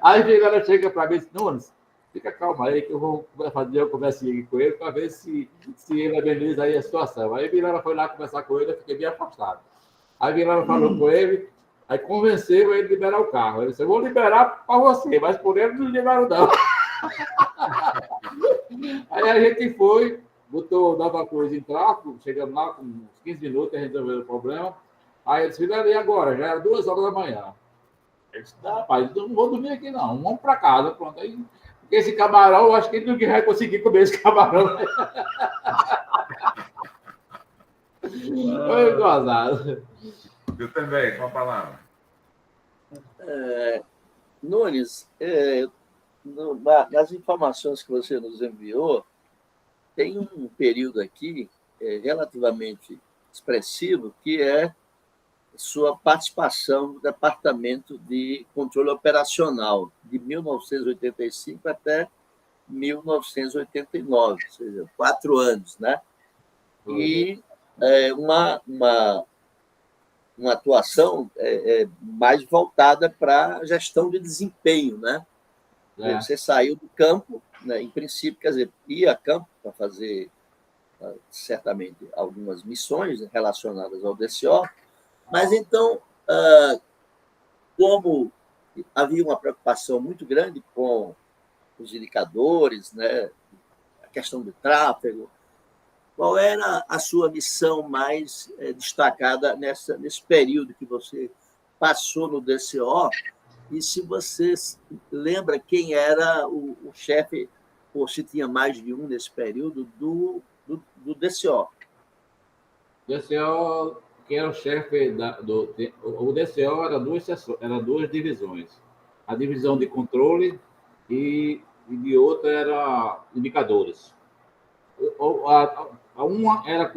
Aí ela chega para mim e diz, Nunes, fica calma aí que eu vou fazer uma conversinha com ele para ver se ele ameniza aí a situação. Aí Vilela foi lá conversar com ele, eu fiquei bem afastado. Aí Vilela falou com ele, aí convenceu ele a liberar o carro. Ele disse, eu vou liberar para você, mas por ele não liberaram não. Aí a gente foi, botou Nova Cruz em tráfego, chegamos lá com uns 15 minutos, a gente resolveu o problema. Aí ele disse, e agora? Já era 2 horas da manhã. Ele disse, rapaz, eu não vou dormir aqui não, vamos para casa. Pronto, aí esse camarão, eu acho que ninguém vai conseguir comer esse camarão. Foi gozado. Eu também, com a palavra. Nunes, nas informações que você nos enviou, tem um período aqui relativamente expressivo, que é sua participação no Departamento de Controle Operacional, de 1985 até 1989, ou seja, 4 anos, né? E uma atuação mais voltada para a gestão de desempenho, né? Você saiu do campo, né? Em princípio, quer dizer, ia a campo para fazer, certamente, algumas missões relacionadas ao DCO, mas então, como havia uma preocupação muito grande com os indicadores, né, a questão do tráfego, qual era a sua missão mais destacada nesse período que você passou no DCO? E se você lembra quem era o chefe, ou se tinha mais de um nesse período, do DCO? DCO, quem era o chefe o DCO era duas divisões. A divisão de controle e de outra era indicadores. Uma era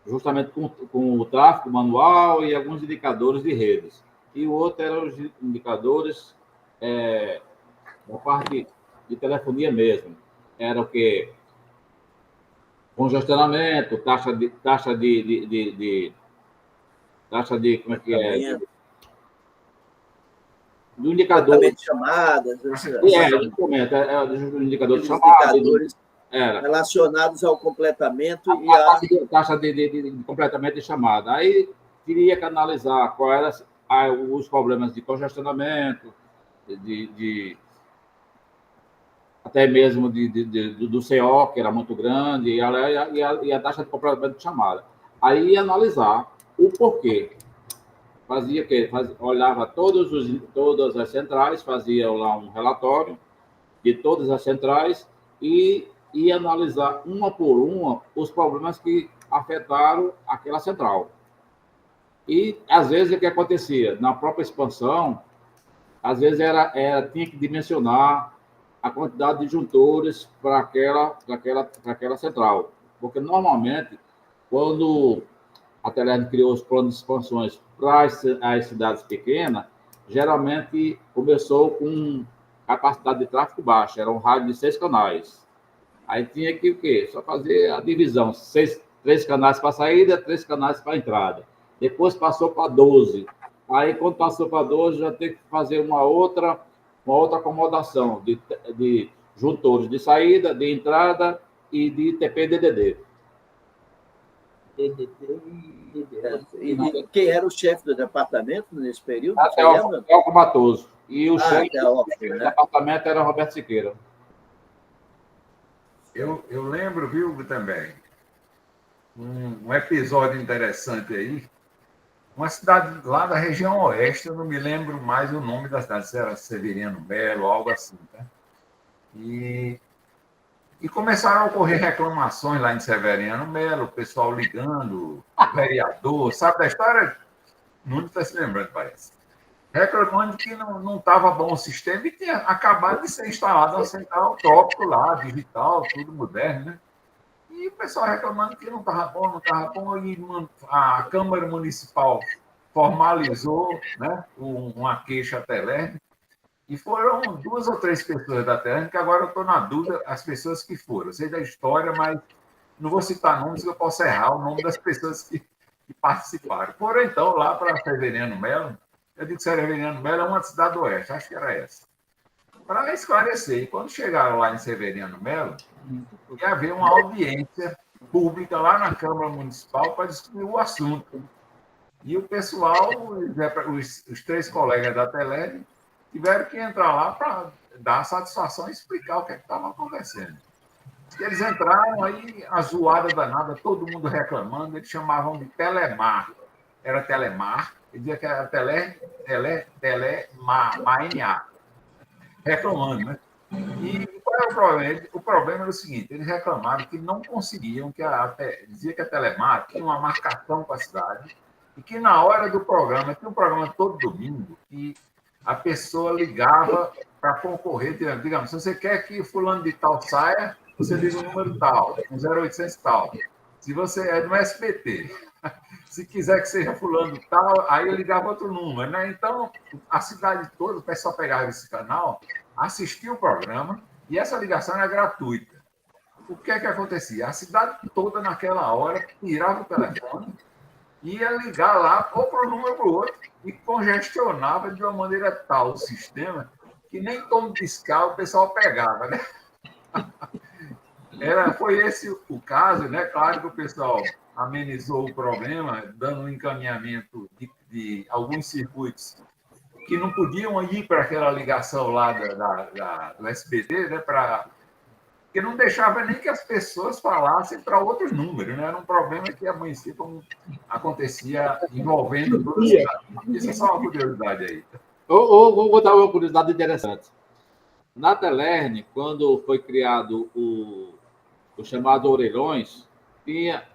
justamente com o tráfego manual e alguns indicadores de redes. E o outro eram os indicadores da parte de telefonia mesmo. Era o quê? Congestionamento, taxa de como é que é? Do indicador de chamadas. Exatamente, do indicador de chamadas. Relacionados ao completamento e a taxa de completamento de chamada. Aí teria que analisar quais eram os problemas de congestionamento, até mesmo do CO, que era muito grande, e a taxa de completamento de chamada. Aí ia analisar o porquê. Fazia que olhava todas as centrais, fazia lá um relatório de todas as centrais e ia analisar uma por uma os problemas que afetaram aquela central. E, às vezes, o que acontecia? Na própria expansão, às vezes tinha que dimensionar a quantidade de juntores para aquela central. Porque, normalmente, quando a Telerg criou os planos de expansões para as cidades pequenas, geralmente começou com capacidade de tráfego baixa, era um rádio de 6 canais. Aí tinha que o quê? Só fazer a divisão, 3 canais para saída, 3 canais para entrada. Depois passou para 12. Aí, quando passou para 12, já tem que fazer uma outra acomodação de juntores de saída, de entrada e de TP-DDD. E quem era o chefe do departamento nesse período? Até o Matoso. E o chefe do né? departamento era Roberto Siqueira. Eu lembro, viu, também, um episódio interessante aí. Uma cidade lá da região oeste, eu não me lembro mais o nome da cidade, se era Severiano Melo, algo assim, tá? E começaram a ocorrer reclamações lá em Severiano Melo, o pessoal ligando, o vereador, sabe da história? Não está se lembrando, parece. Reclamando que não estava bom o sistema e tinha acabado de ser instalada uma central trópico lá, digital, tudo moderno, né? E o pessoal reclamando que não estava bom, e a Câmara Municipal formalizou, né, uma queixa à Telerg, e foram 2 ou 3 pessoas da Telerg, que agora eu estou na dúvida as pessoas que foram. Eu sei da história, mas não vou citar nomes, que eu posso errar o nome das pessoas que participaram. Foram, então, lá para Severiano Melo. Eu digo que Severiano Melo é uma cidade do oeste, acho que era essa. Para esclarecer, e quando chegaram lá em Severiano Melo, ia haver uma audiência pública lá na Câmara Municipal para discutir o assunto. E o pessoal, os 3 colegas da Telerg, tiveram que entrar lá para dar satisfação e explicar o que estava acontecendo. E eles entraram, aí a zoada danada, todo mundo reclamando, eles chamavam de Telemar. Era Telemar, ele dizia que era Telemar, reclamando, né? E qual era o problema? O problema era o seguinte: eles reclamaram que não conseguiam, dizia que a Telemar tinha uma marcação com a cidade, e que na hora do programa, tinha um programa todo domingo, e a pessoa ligava para concorrer, digamos, se você quer que fulano de tal saia, você liga o número tal, um 0800 tal. Se você é do SBT, se quiser que seja fulano de tal, aí eu ligava outro número, né? Então, a cidade toda, o pessoal pegava esse canal, assistia o programa, e essa ligação era gratuita. O que é que acontecia? A cidade toda, naquela hora, tirava o telefone, ia ligar lá, ou para um número ou para o outro, e congestionava de uma maneira tal o sistema, que nem tom de discar o pessoal pegava, né? Foi esse o caso, né? Claro que o pessoal amenizou o problema, dando um encaminhamento de alguns circuitos que não podiam ir para aquela ligação lá do SBT, né? Porque não deixava nem que as pessoas falassem para outros números, né? Era um problema que amanhecia como acontecia envolvendo toda a cidade. Isso é só uma curiosidade aí. Vou contar uma curiosidade interessante. Na Telerg, quando foi criado o chamado Orelhões, tinha,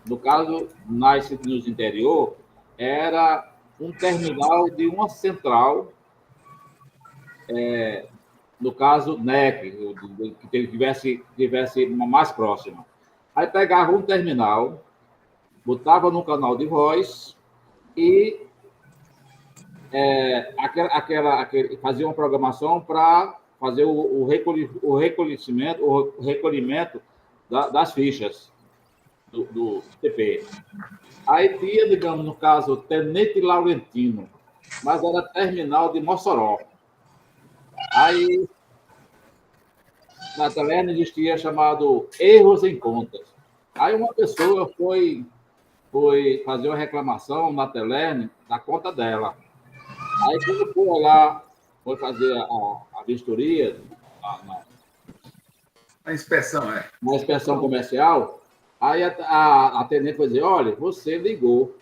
no caso, nos interior, era um terminal de uma central, no caso, NEC, que tivesse uma mais próxima. Aí pegava um terminal, botava no canal de voz e fazia uma programação para fazer o recolhimento das fichas do TP. Aí tinha, digamos, no caso, Tenente Laurentino, mas era terminal de Mossoró. Aí, na Telerg existia chamado erros em contas. Aí uma pessoa foi fazer uma reclamação na Telerg da conta dela. Aí quando foi lá, foi fazer a vistoria, A inspeção, na inspeção comercial, aí a atendente foi dizer: olha, você ligou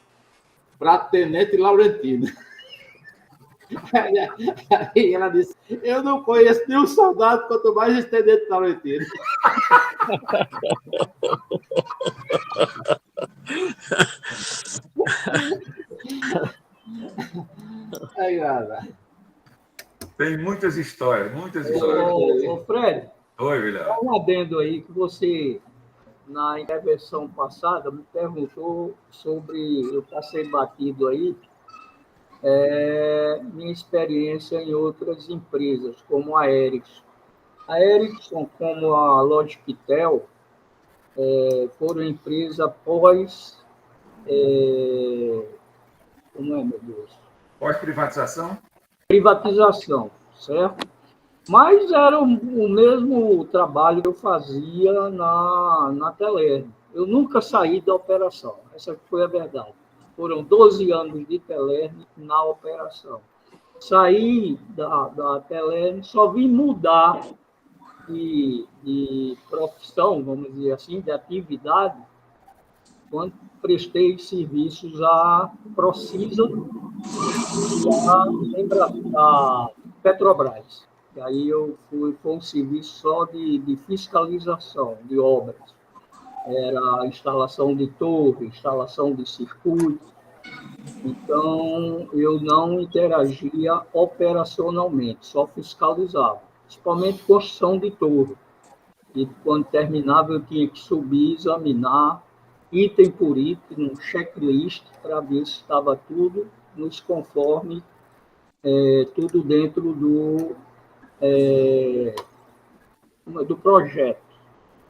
para Tenente Laurentino. Aí ela disse, eu não conheço nenhum soldado, quanto mais esse Tenente Laurentino. Aí, cara. Tem muitas histórias, muitas histórias. Ô, Fred, Oi, William. um adendo aí que você, na intervenção passada, me perguntou sobre, eu passei batido aí, minha experiência em outras empresas, como a Ericsson. A Ericsson, como a Logictel, foram empresa pós... como é, meu Deus? Pós-privatização? Privatização, certo? Mas era o mesmo trabalho que eu fazia na Telerm. Eu nunca saí da operação, essa foi a verdade. Foram 12 anos de Telerm na operação. Saí da Telerm, só vim mudar de profissão, vamos dizer assim, de atividade, quando prestei serviços à Procisa e à Petrobras. E aí foi um serviço só de fiscalização de obras. Era instalação de torre, instalação de circuito. Então, eu não interagia operacionalmente, só fiscalizava, principalmente construção de torre. E quando terminava, eu tinha que subir, examinar, item por item, um checklist, para ver se estava tudo nos conforme, tudo dentro do projeto.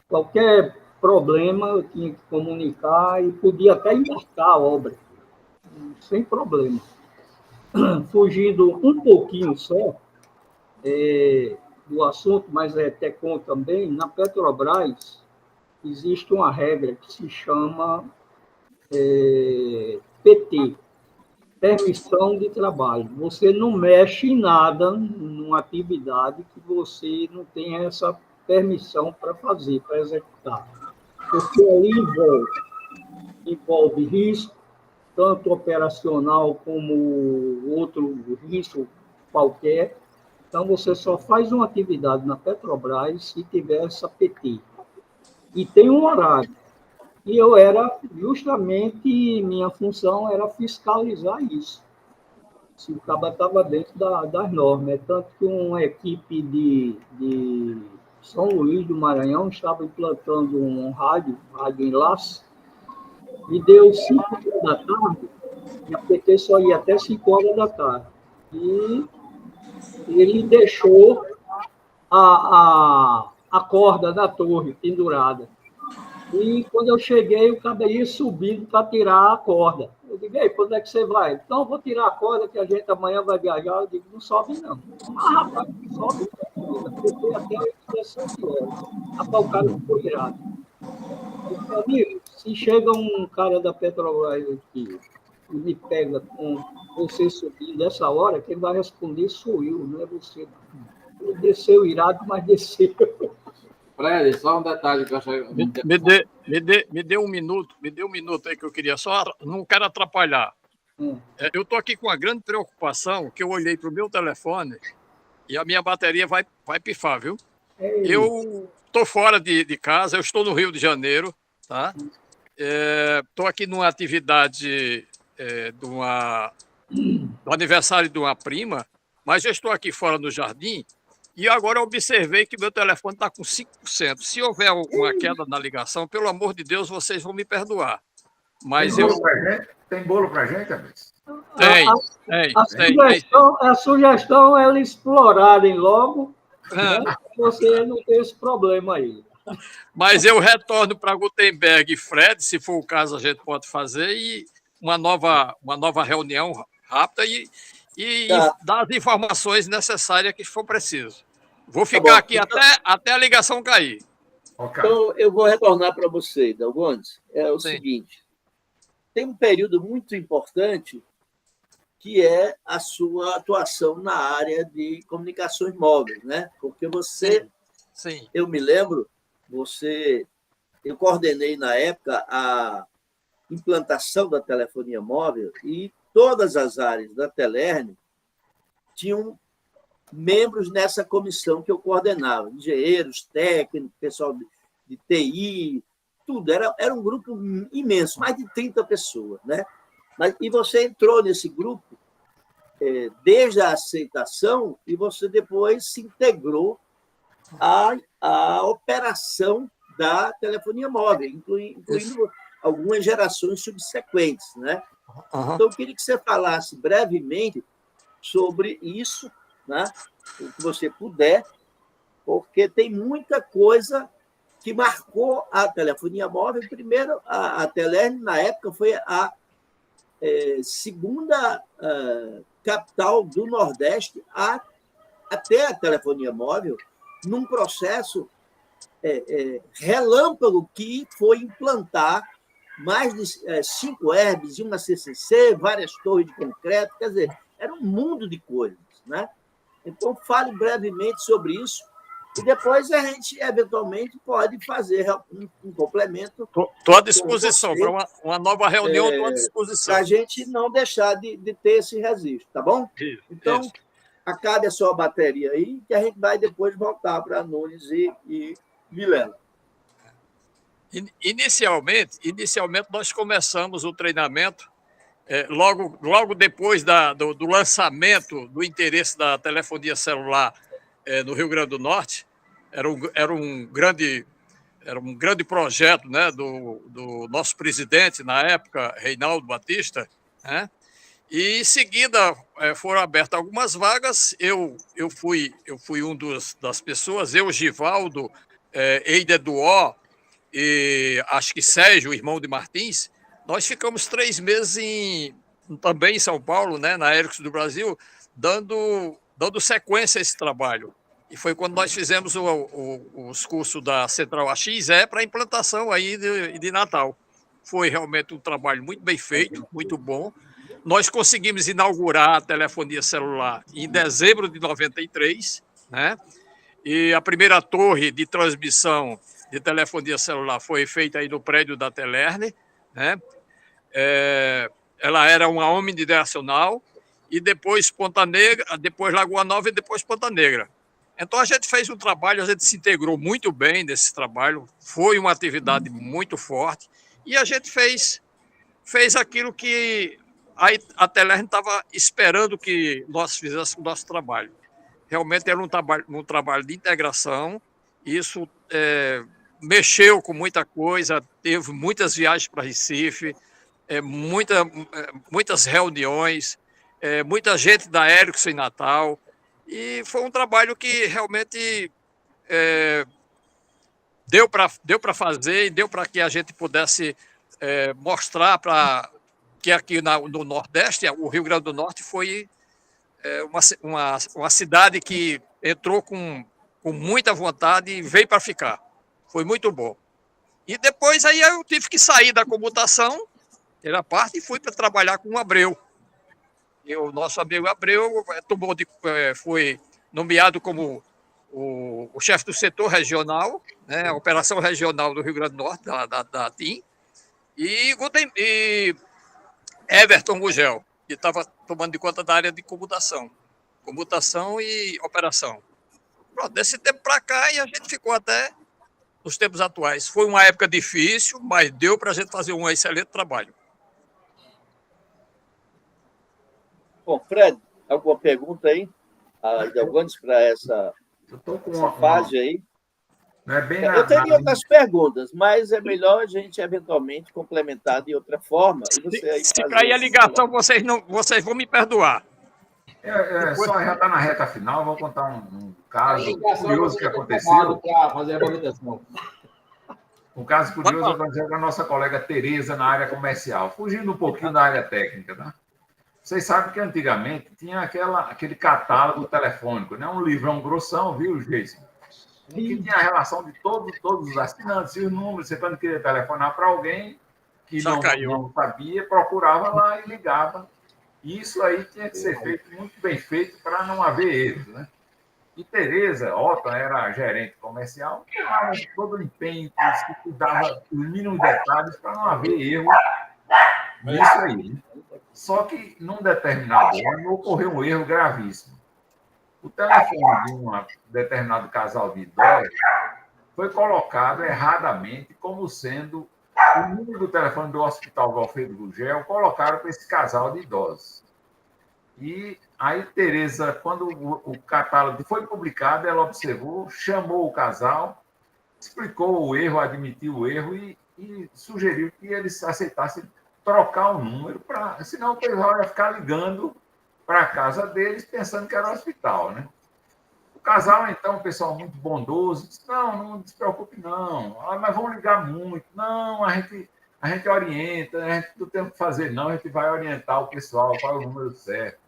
Qualquer problema, eu tinha que comunicar e podia até embarcar a obra, sem problema. Fugindo um pouquinho só do assunto, mas é TECOM também, na Petrobras existe uma regra que se chama PT, permissão de trabalho. Você não mexe em nada numa atividade que você não tenha essa permissão para fazer, para executar. Porque aí envolve risco, tanto operacional como outro risco qualquer. Então, você só faz uma atividade na Petrobras se tiver essa PT. E tem um horário. E eu justamente, minha função era fiscalizar isso. Se o cabo estava dentro das normas. Tanto que uma equipe de São Luís do Maranhão estava implantando um rádio enlace, e deu 5 horas da tarde, e a PT só ia até 5 horas da tarde. E ele deixou a corda da torre pendurada. E quando eu cheguei, o cabo ia subindo para tirar a corda. Eu digo, ei, quando é que você vai? Então, eu vou tirar a corda, que a gente amanhã vai viajar. Eu digo, não sobe, não. Ah, rapaz, não sobe. Eu fui até 17 horas. Rapaz, o cara ficou irado. Eu disse, amigo, se chega um cara da Petrobras aqui e me pega com você subindo dessa hora, quem vai responder sou eu, não é você. Ele desceu irado, mas desceu. Fred, só um detalhe que eu achei. Me dê um minuto aí que eu queria só, não quero atrapalhar. Eu estou aqui com uma grande preocupação, que eu olhei para o meu telefone e a minha bateria vai pifar, viu? Eu estou fora de casa, eu estou no Rio de Janeiro, tá? Estou aqui numa atividade do aniversário de uma prima, mas eu estou aqui fora no jardim. E agora eu observei que meu telefone está com 5%. Se houver uma queda na ligação, pelo amor de Deus, vocês vão me perdoar. Mas Tem bolo para gente, amigos? Tem. A sugestão é eles explorarem logo, né? Você não tem esse problema aí. Mas eu retorno para Gutenberg e Fred, se for o caso, a gente pode fazer, e uma nova reunião rápida e dar as informações necessárias que for preciso. Vou ficar aqui até a ligação cair. Okay. Então, eu vou retornar para você, Dalgondes. É o seguinte, tem um período muito importante que é a sua atuação na área de comunicações móveis, né? Porque você, Sim. Eu me lembro, eu coordenei na época a implantação da telefonia móvel e todas as áreas da Telerne tinham membros nessa comissão que eu coordenava, engenheiros, técnicos, pessoal de TI, tudo. Era um grupo imenso, mais de 30 pessoas. Né? E você entrou nesse grupo desde a aceitação e você depois se integrou à operação da telefonia móvel, incluindo algumas gerações subsequentes. Né? Então, eu queria que você falasse brevemente sobre isso, né? O que você puder, porque tem muita coisa que marcou a telefonia móvel. Primeiro, a Telerne, na época, foi a segunda capital do Nordeste até a telefonia móvel, num processo relâmpago que foi implantar mais de 5 herbes, uma CCC, várias torres de concreto, quer dizer, era um mundo de coisas. Né? Então, fale brevemente sobre isso e depois a gente, eventualmente, pode fazer um complemento. Estou à disposição, para uma nova reunião, estou à disposição. Para a gente não deixar de ter esse registro, tá bom? Isso, então, isso. Acabe a sua bateria aí, que a gente vai depois voltar para Nunes e Vilela. Inicialmente, nós começamos o treinamento logo depois do lançamento do interesse da telefonia celular no Rio Grande do Norte. Era um grande projeto, né, do nosso presidente, na época, Reinaldo Batista, né? E, em seguida, foram abertas algumas vagas. Eu fui das pessoas, eu, Givaldo, Eider Duó, e acho que Sérgio, o irmão de Martins, nós ficamos 3 meses também em São Paulo, né, na Ericsson do Brasil, dando sequência a esse trabalho. E foi quando nós fizemos os cursos da Central AXE para a implantação aí de Natal. Foi realmente um trabalho muito bem feito, muito bom. Nós conseguimos inaugurar a telefonia celular em dezembro de 93, né? E a primeira torre de transmissão de telefonia celular foi feita aí no prédio da Telerne, né? Ela era uma omnidirecional, e depois Ponta Negra, depois Lagoa Nova e depois Ponta Negra. Então a gente fez um trabalho, a gente se integrou muito bem nesse trabalho, foi uma atividade muito forte, e a gente fez aquilo que a Telerne estava esperando que nós fizéssemos o nosso trabalho. Realmente era um trabalho de integração, isso mexeu com muita coisa, teve muitas viagens para Recife, muitas reuniões, muita gente da Ericsson em Natal, e foi um trabalho que realmente deu para fazer e deu para que a gente pudesse mostrar que aqui no Nordeste, o Rio Grande do Norte foi uma cidade que entrou com muita vontade e veio para ficar. Foi muito bom. E depois aí eu tive que sair da comutação, era parte, e fui para trabalhar com o Abreu. E o nosso amigo Abreu foi nomeado como o chefe do setor regional, né, a operação regional do Rio Grande do Norte, da TIM, e Everton Gugel, que estava tomando de conta da área de comutação e operação. Pronto, desse tempo para cá, e a gente ficou até os tempos atuais. Foi uma época difícil, mas deu para a gente fazer um excelente trabalho. Bom, Fred, alguma pergunta aí? Antes para essa fase aí? Eu teria outras perguntas, mas é melhor a gente eventualmente complementar de outra forma. Se cair a ligação, vocês vão me perdoar. Só já está na reta final, vou contar um caso curioso que aconteceu. Um caso curioso aconteceu com a nossa colega Tereza na área comercial, fugindo um pouquinho da área técnica, né? Vocês sabem que antigamente tinha aquele catálogo telefônico, né? Um livrão grossão, viu, Geison? Que tinha a relação de todos os assinantes, e os números. Você, quando queria telefonar para alguém que não sabia, procurava lá e ligava. E isso aí tinha que ser feito muito bem feito para não haver erros, né? E Tereza Otto era gerente comercial, tomava todo o empenho, se cuidava dos mínimos detalhes para não haver erro Isso aí. Só que, num determinado ano, ocorreu um erro gravíssimo. O telefone de um determinado casal de idosos foi colocado erradamente como sendo o número do telefone do Hospital Valfredo Gugel, colocaram para esse casal de idosos. E aí, Tereza, quando o catálogo foi publicado, ela observou, chamou o casal, explicou o erro, admitiu o erro e sugeriu que eles aceitassem trocar o número, senão o pessoal ia ficar ligando para a casa deles pensando que era o hospital, né? O casal, então, um pessoal muito bondoso, disse, não se preocupe, não. Mas vão ligar muito. Não, a gente orienta, a gente não tem o que fazer, não. A gente vai orientar o pessoal qual é o número certo.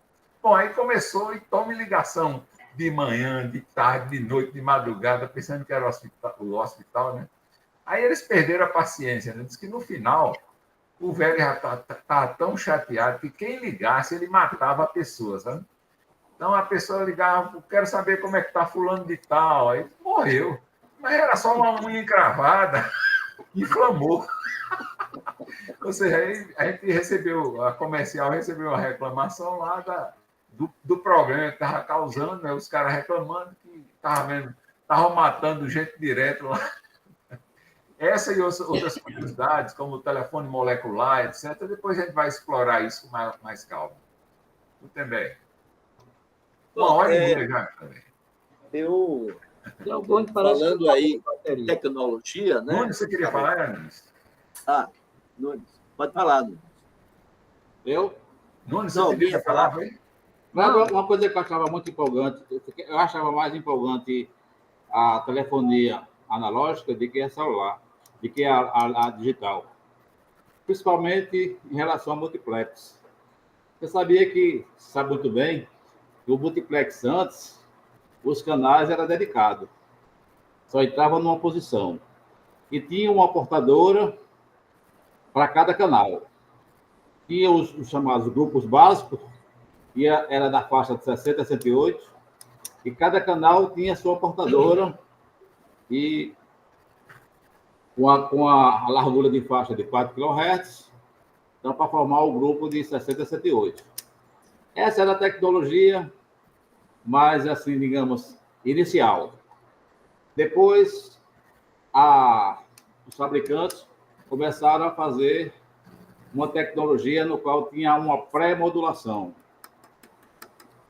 Bom, aí começou e tome ligação de manhã, de tarde, de noite, de madrugada, pensando que era o hospital, né? Aí eles perderam a paciência, né? Diz que no final o velho já estava tão chateado que quem ligasse, ele matava a pessoa, sabe? Então a pessoa ligava, quero saber como é que está fulano de tal. Aí morreu. Mas era só uma unha encravada, inflamou. Ou seja, aí a gente recebeu, a comercial recebeu uma reclamação lá do problema que estava causando, né? Os caras reclamando que estavam matando gente direto lá. Essa e outras curiosidades, como o telefone molecular, etc., depois a gente vai explorar isso com mais calma. Muito bem. Uma hora e meia já também. Eu, Parece falando aí de tecnologia, né? Nunes, você queria falar, Nunes? Nunes, pode falar, Nunes. Eu? Nunes, Não, você queria falar? Uma coisa que eu achava muito empolgante, eu achava mais empolgante a telefonia analógica do que a celular, do que a digital. Principalmente em relação ao multiplex. Você sabia que, sabe muito bem, que o multiplex antes, os canais eram dedicados. Só entrava numa posição. E tinha uma portadora para cada canal. Tinha os chamados grupos básicos, que era da faixa de 60 a 108, e cada canal tinha sua portadora e com a largura de faixa de 4 kHz, então, para formar o grupo de 60 a 108. Essa era a tecnologia mais, assim, digamos, inicial. Depois, os fabricantes começaram a fazer uma tecnologia no qual tinha uma pré-modulação.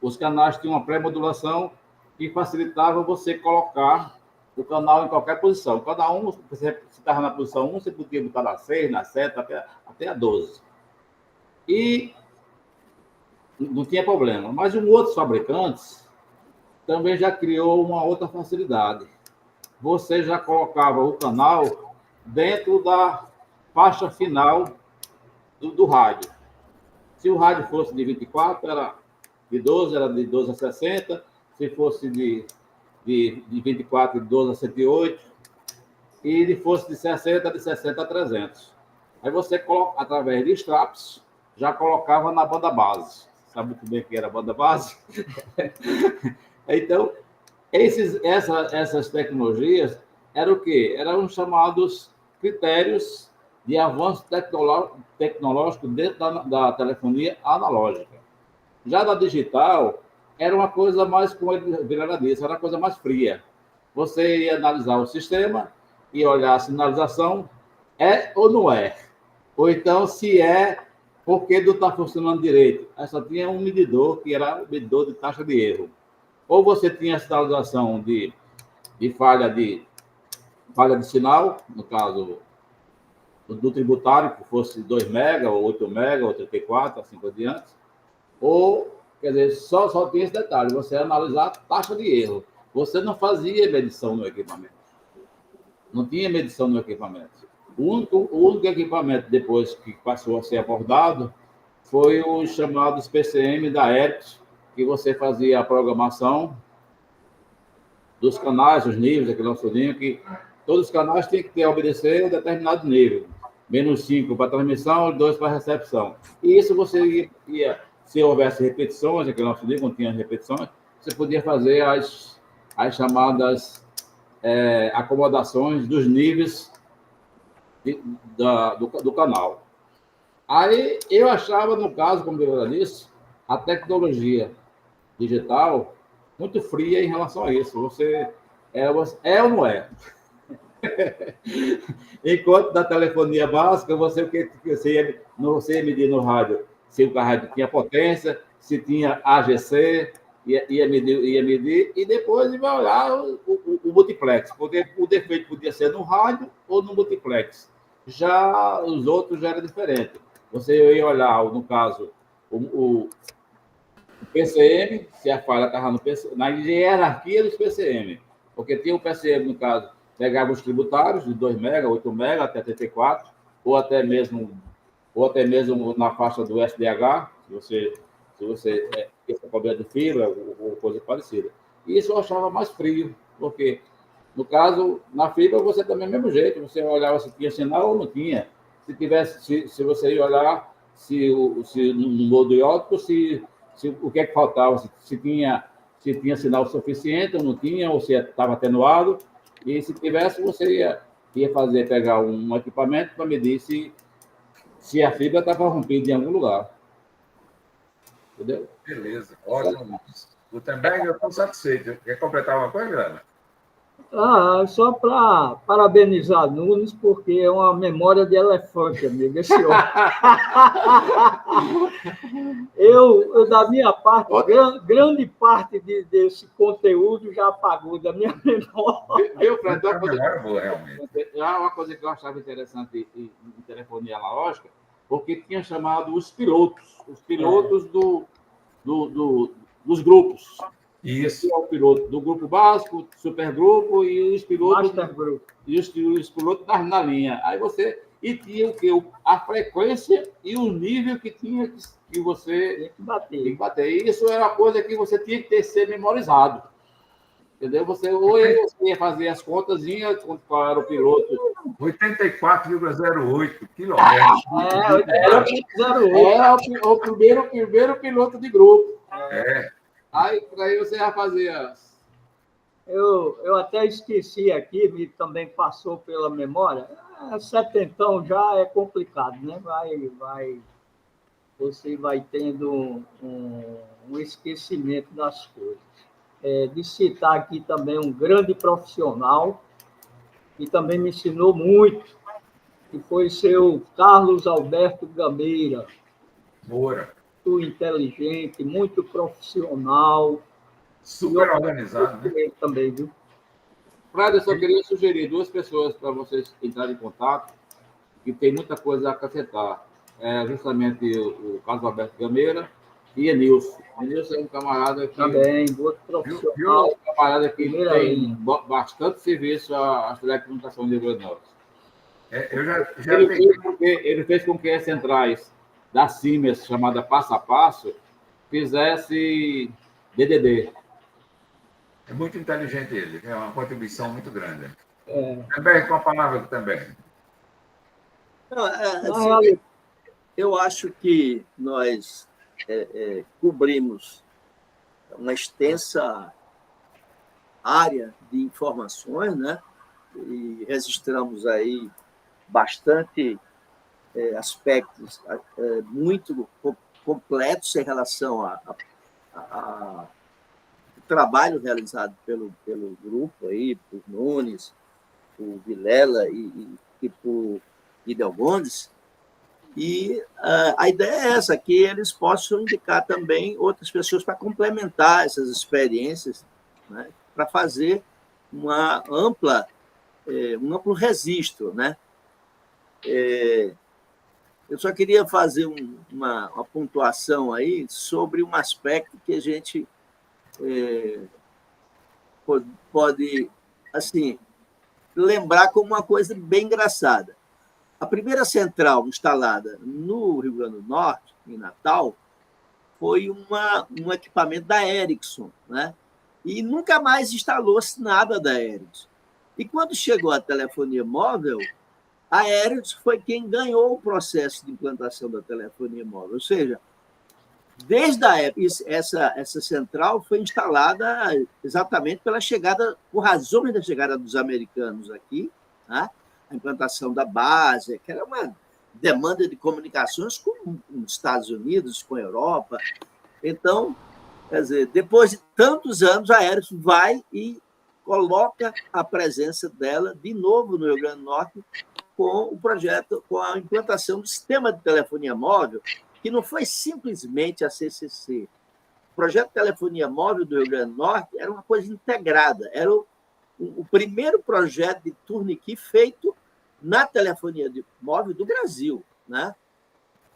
Os canais tinham uma pré-modulação que facilitava você colocar o canal em qualquer posição. Cada um, você estava na posição 1, você podia botar na 6, na 7, até a 12. E não tinha problema. Mas outros fabricantes também já criou uma outra facilidade. Você já colocava o canal dentro da faixa final do rádio. Se o rádio fosse de 24, era de 12 a 60. Se fosse de 24, de 12 a 108. E se fosse de 60, de 60 a 300. Aí você, através de straps, já colocava na banda base. Sabe muito bem o que era a banda base? Então, essas tecnologias eram o quê? Eram chamados critérios de avanço tecnológico dentro da telefonia analógica. Já da digital, era uma coisa mais, como ele Vilela disse, era uma coisa mais fria. Você ia analisar o sistema e olhar a sinalização, é ou não é? Ou então, se é, por que não está funcionando direito? Aí só tinha um medidor, que era o medidor de taxa de erro. Ou você tinha a sinalização de falha de sinal, no caso do tributário, que fosse 2 mega, ou 8 mega, ou 34, assim por diante. Ou, quer dizer, só tinha esse detalhe, você analisar a taxa de erro. Você não fazia medição no equipamento. Não tinha medição no equipamento. O único equipamento, depois que passou a ser abordado, foi os chamados PCM da Ericsson, que você fazia a programação dos canais, os níveis, aquele nosso nível, que todos os canais tinham que obedecer a determinado nível. -5 para transmissão e 2 para recepção. E isso você ia, se houvesse repetições, aquele nosso nível não tinha repetições, você podia fazer as chamadas acomodações dos níveis do canal. Aí eu achava, no caso, como eu disse, a tecnologia digital muito fria em relação a isso. Você é ou não é? Enquanto da telefonia básica, você ia medir no rádio se o rádio tinha potência, se tinha AGC, ia medir e depois ia olhar o multiplex. O defeito podia ser no rádio ou no multiplex. Já os outros já era diferente. Você ia olhar, no caso, o PCM, se a falha estava na hierarquia dos PCM. Porque tinha o PCM, no caso, pegava os tributários de 2 MB, 8 MB, até 34, ou até mesmo na faixa do SDH, se você tem problema de fibra ou coisa parecida. E isso eu achava mais frio, porque, no caso, na fibra você também é do mesmo jeito, você olhava se tinha sinal ou não tinha. Se você ia olhar se no modo iótico, o que é que faltava, se tinha sinal suficiente ou não tinha, ou se estava atenuado, e se tivesse, você ia pegar um equipamento para medir se a fibra estava rompida em algum lugar. Entendeu? Beleza, ótimo. Gutenberg, eu estou satisfeito. Quer completar uma coisa, Ana? Só para parabenizar Nunes, porque é uma memória de elefante, amigo, esse homem. Eu, da minha parte, grande parte desse conteúdo já apagou da minha memória. Viu, Fred? Realmente. Uma coisa que eu achava interessante em telefonia analógica, porque tinha chamado os pilotos dos grupos. Isso. É o piloto do grupo básico, supergrupo e os pilotos e os pilotos na linha. Aí tinha o quê? A frequência e o nível que tinha que você tem que bater. E isso era uma coisa que você tinha que ser memorizado. Entendeu? Você ia fazer as contas, qual era o piloto. 84,08 quilômetros. Era o primeiro piloto de grupo. Aí você já fazia. Eu até esqueci aqui, me também passou pela memória. Setentão já é complicado, né? Você vai tendo um esquecimento das coisas. De citar aqui também um grande profissional que também me ensinou muito, que foi seu Carlos Alberto Gameira. Moura. Muito inteligente, muito profissional. Super organizado, né? Também, viu? Fred, eu só queria sugerir 2 pessoas para vocês entrarem em contato, que tem muita coisa a acrescentar. Justamente o Carlos Alberto Gameira e Enilson. Enilson é um camarada que... Também, outro profissional. É um camarada que tem bastante serviço às telecomunicações de Rio Grande do Norte. Ele fez com que as centrais da Siemens, chamada Passo a Passo, fizesse DDD. É muito inteligente ele, é uma contribuição muito grande. Também com a palavra também. Eu acho que nós cobrimos uma extensa área de informações, né? E registramos aí bastante aspectos muito completos em relação ao trabalho realizado pelo grupo aí, por Nunes, por Vilela e por Idel Gondes. E a ideia é essa, que eles possam indicar também outras pessoas para complementar essas experiências, né, para fazer um amplo registro, né? Eu só queria fazer uma pontuação aí sobre um aspecto que a gente pode assim, lembrar como uma coisa bem engraçada. A primeira central instalada no Rio Grande do Norte, em Natal, foi um equipamento da Ericsson, né? E nunca mais instalou-se nada da Ericsson. E quando chegou a telefonia móvel, a Ericsson foi quem ganhou o processo de implantação da telefonia móvel. Ou seja, desde a época, essa central foi instalada exatamente por razões da chegada dos americanos aqui, né? A implantação da base, que era uma demanda de comunicações com os Estados Unidos, com a Europa. Então, quer dizer, depois de tantos anos, a Aeros vai e coloca a presença dela de novo no Rio Grande do Norte com o projeto, com a implantação do sistema de telefonia móvel, que não foi simplesmente a CCC. O projeto de telefonia móvel do Rio Grande do Norte era uma coisa integrada, era o primeiro projeto de turnkey feito na telefonia móvel do Brasil, né?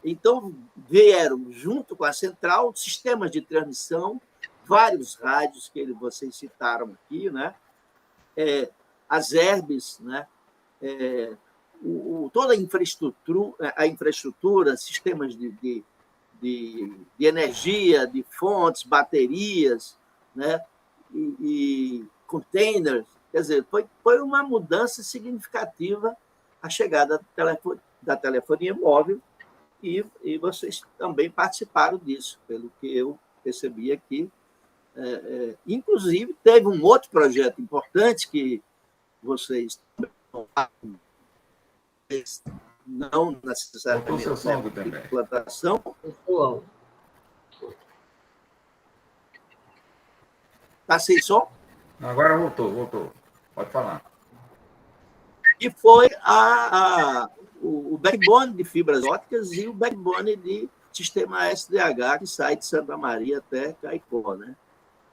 Então, vieram, junto com a central, sistemas de transmissão, vários rádios que vocês citaram aqui, né? As herbes, né? Toda a infraestrutura, sistemas de energia, de fontes, baterias, né? E containers. Quer dizer, foi uma mudança significativa a chegada da telefonia móvel e vocês também participaram disso, pelo que eu percebi aqui. Inclusive, teve um outro projeto importante que vocês não necessariamente implantação. Está sem som? Agora voltou. Pode falar. E foi o backbone de fibras ópticas e o backbone de sistema SDH que sai de Santa Maria até Caicó, né?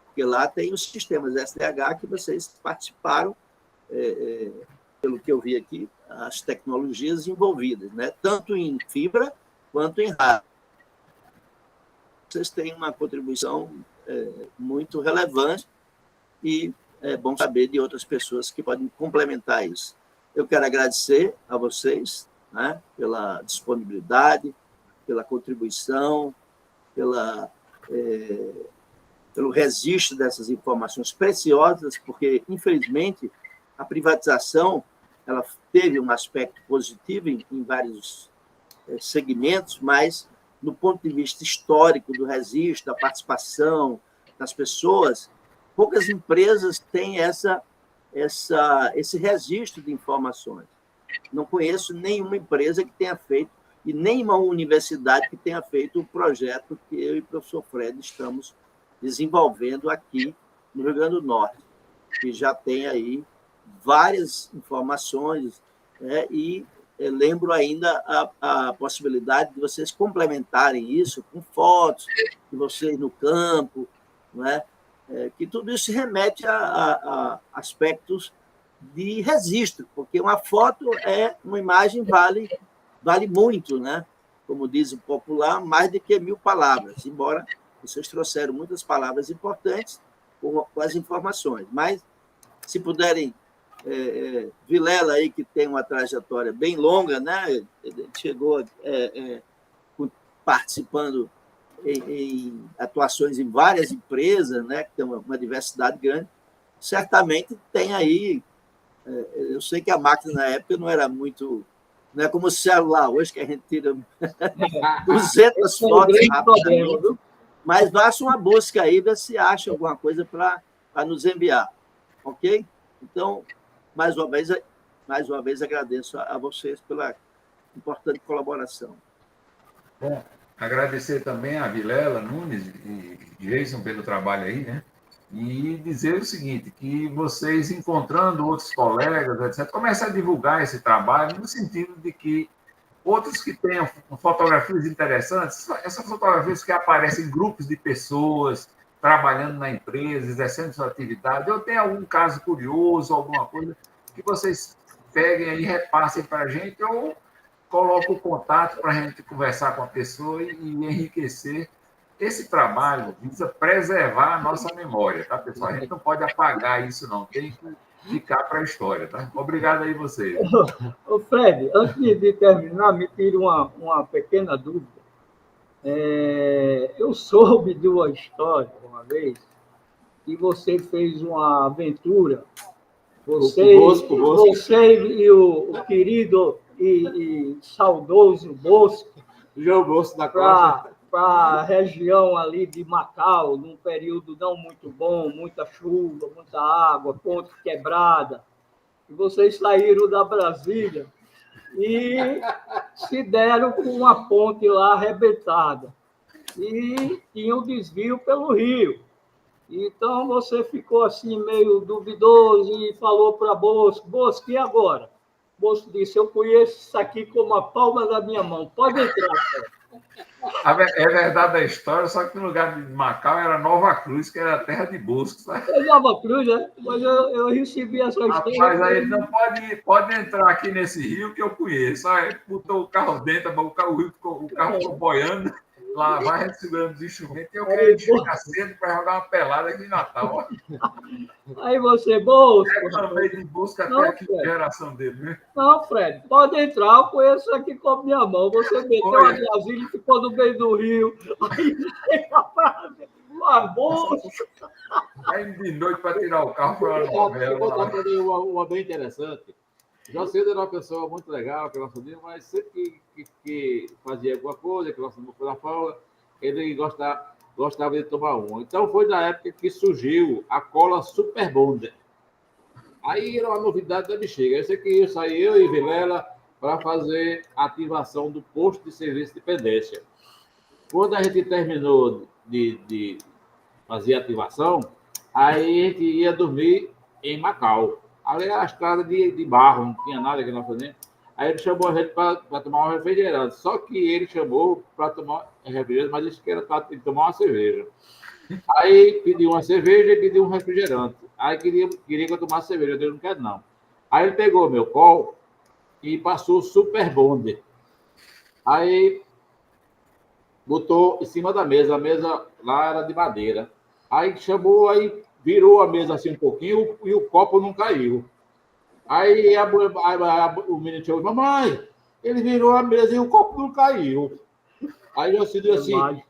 Porque lá tem os sistemas SDH que vocês participaram, pelo que eu vi aqui, as tecnologias envolvidas, né? Tanto em fibra quanto em rádio. Vocês têm uma contribuição muito relevante e é bom saber de outras pessoas que podem complementar isso. Eu quero agradecer a vocês, né, pela disponibilidade, pela contribuição, pelo registro dessas informações preciosas, porque, infelizmente, a privatização ela teve um aspecto positivo em vários segmentos, mas, do ponto de vista histórico do registro, da participação das pessoas, poucas empresas têm esse registro de informações. Não conheço nenhuma empresa que tenha feito, e nenhuma universidade que tenha feito o projeto que eu e o professor Fred estamos desenvolvendo aqui no Rio Grande do Norte, que já tem aí várias informações, né? E lembro ainda a possibilidade de vocês complementarem isso com fotos de vocês no campo, né? Que tudo isso remete a aspectos de registro, porque uma foto uma imagem vale muito, né? Como diz o popular, mais do que 1000 palavras, embora vocês trouxeram muitas palavras importantes com as informações. Mas, se puderem, Vilela, aí, que tem uma trajetória bem longa, né? Chegou participando em atuações em várias empresas, né? Que tem uma diversidade grande, certamente tem aí. Eu sei que a máquina na época não era muito. Não é como o celular hoje, que a gente tira 200 fotos rapidamente, mas faça uma busca aí, ver se acha alguma coisa para nos enviar. Ok? Então, mais uma vez agradeço a vocês pela importante colaboração. Bom, agradecer também a Vilela Nunes e Jason pelo trabalho aí, né? E dizer o seguinte, que vocês, encontrando outros colegas, etc., comecem a divulgar esse trabalho no sentido de que outros que tenham fotografias interessantes, essas fotografias que aparecem em grupos de pessoas trabalhando na empresa, exercendo sua atividade, ou tem algum caso curioso, alguma coisa, que vocês peguem aí e repassem para a gente, ou coloquem o contato para a gente conversar com a pessoa e enriquecer. Esse trabalho visa preservar a nossa memória, tá, pessoal? A gente não pode apagar isso, não. Tem que ficar para a história, tá? Obrigado aí vocês. Ô Fred, antes de terminar, me tira uma pequena dúvida. Eu soube de uma história, uma vez, que você fez uma aventura, você e o querido e saudoso Bosco, João Bosco da Costa, para a região ali de Macau, num período não muito bom, muita chuva, muita água, ponte quebrada. E vocês saíram da Brasília e se deram com uma ponte lá arrebentada. E tinha um desvio pelo rio. Então, você ficou assim meio duvidoso e falou para Bosco, Bosco, e agora? Bosco disse, eu conheço isso aqui como a palma da minha mão, pode entrar. É verdade a história, só que no lugar de Macau era Nova Cruz, que era a terra de Bosco. Sabe? É Nova Cruz, né? Mas eu recebi essa história. Rapaz, aí ele não pode entrar aqui nesse rio que eu conheço. Aí botou o carro dentro, o carro ficou boiando. Lá vai segurando os instrumentos. Eu queria chegar cedo para jogar uma pelada aqui em Natal. Aí você, Bosco. Eu também de busca até aqui a geração dele, né? Não, Fred, pode entrar, eu conheço aqui com a minha mão. Você meteu a vasilha e ficou no meio do rio. Aí, Bosco. Aí de noite para tirar o carro para uma novela. Vou contar para uma bem interessante. Jocedo era uma pessoa muito legal, que nosso dia, mas sempre que fazia alguma coisa, que nosso foi na Paula, ele gostava de tomar uma. Então, foi na época que surgiu a cola Super Bonder. Aí era uma novidade da bexiga. Eu sei que ia sair eu e Vilela para fazer a ativação do posto de serviço de pendência. Quando a gente terminou de fazer a ativação, aí a gente ia dormir em Macau. Ali era a estrada de barro, não tinha nada que nós fazíamos. Aí ele chamou a gente para tomar um refrigerante. Só que ele chamou para tomar refrigerante, mas disse que era para tomar uma cerveja. Aí pediu uma cerveja e pediu um refrigerante. Aí queria que eu tomasse cerveja. Eu disse, não quero não. Aí ele pegou meu colo e passou o Super Bonder. Aí botou em cima da mesa. A mesa lá era de madeira. Aí chamou, aí virou a mesa assim um pouquinho e o copo não caiu. Aí o menino chegou, mamãe, ele virou a mesa e o copo não caiu. Aí eu disse assim,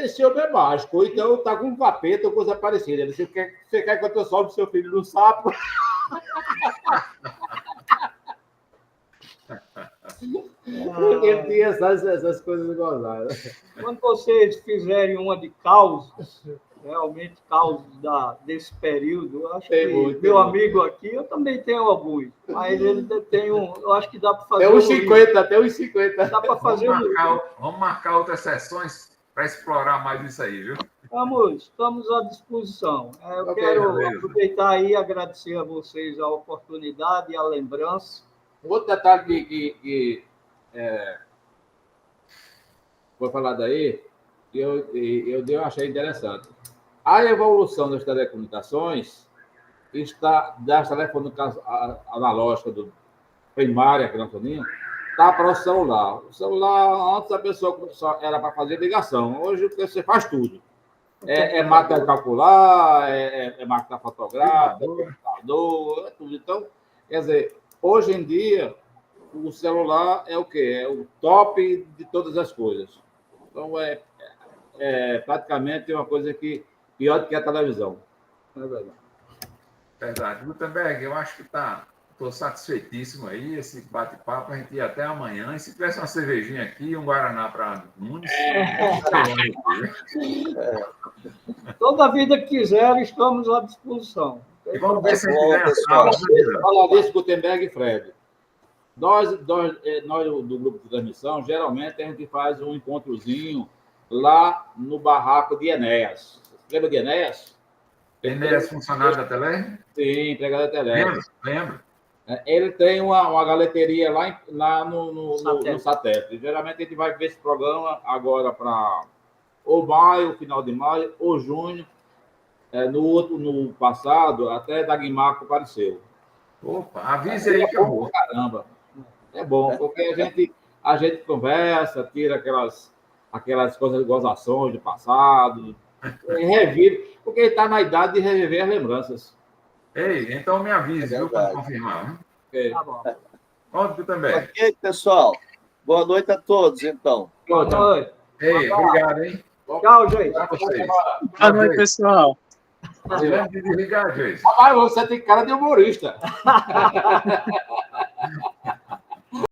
esse homem é mágico, ou então tá com um capeta ou coisa parecida. Ele disse, você quer que eu solte seu filho no sapo? Ele tinha essas coisas gozadas. Quando vocês fizerem uma de causos, realmente causos desse período, eu acho que meu amigo aqui, eu também tenho alguns, mas ele tem eu acho que dá para fazer. Até uns 50. Dá para fazer vamos marcar outras sessões para explorar mais isso aí, viu? Estamos à disposição. Eu quero aproveitar aí e agradecer a vocês a oportunidade e a lembrança. Outro detalhe que foi falado aí, que eu achei interessante. A evolução das telecomunicações das telecomunicações analógicas primária que nós tínhamos, está para o celular. O celular, antes a pessoa era para fazer ligação. Hoje você faz tudo. É máquina de calcular, é máquina fotográfica, computador, é tudo. Então, quer dizer, hoje em dia, o celular é o quê? É o top de todas as coisas. Então, praticamente uma coisa que pior do que a televisão. É verdade. Verdade. Gutenberg, eu acho que estou satisfeitíssimo aí, esse bate-papo, a gente ia até amanhã. E se tivesse uma cervejinha aqui, um Guaraná para Nunes. Toda vida que quiser, estamos à disposição. E vamos ver se a gente ganha a sala. Falar disso, Gutenberg e Fred. Nós do grupo de transmissão, geralmente a gente faz um encontrozinho lá no barraco de Enéas. Você lembra de Enéas? Enéas, funcionário da Tele? Sim, empregado da Tele. Lembro. Ele tem uma galeteria lá no satélite. Geralmente a gente vai ver esse programa agora para ou maio, final de maio, ou junho. No passado, até Dagmar apareceu. Opa, avise aí que eu vou. Caramba. É bom, porque a gente conversa, tira aquelas coisas de gozações do passado, revive, porque ele está na idade de reviver as lembranças. Ei, então me avise, viu, para confirmar. Okay. Tá bom. Pronto, também. Ok, pessoal. Boa noite a todos, então. Boa noite. Ei, obrigado, hein? Tchau, gente. Boa noite, pessoal. Não de desligar, gente. Rapaz, você tem cara de humorista.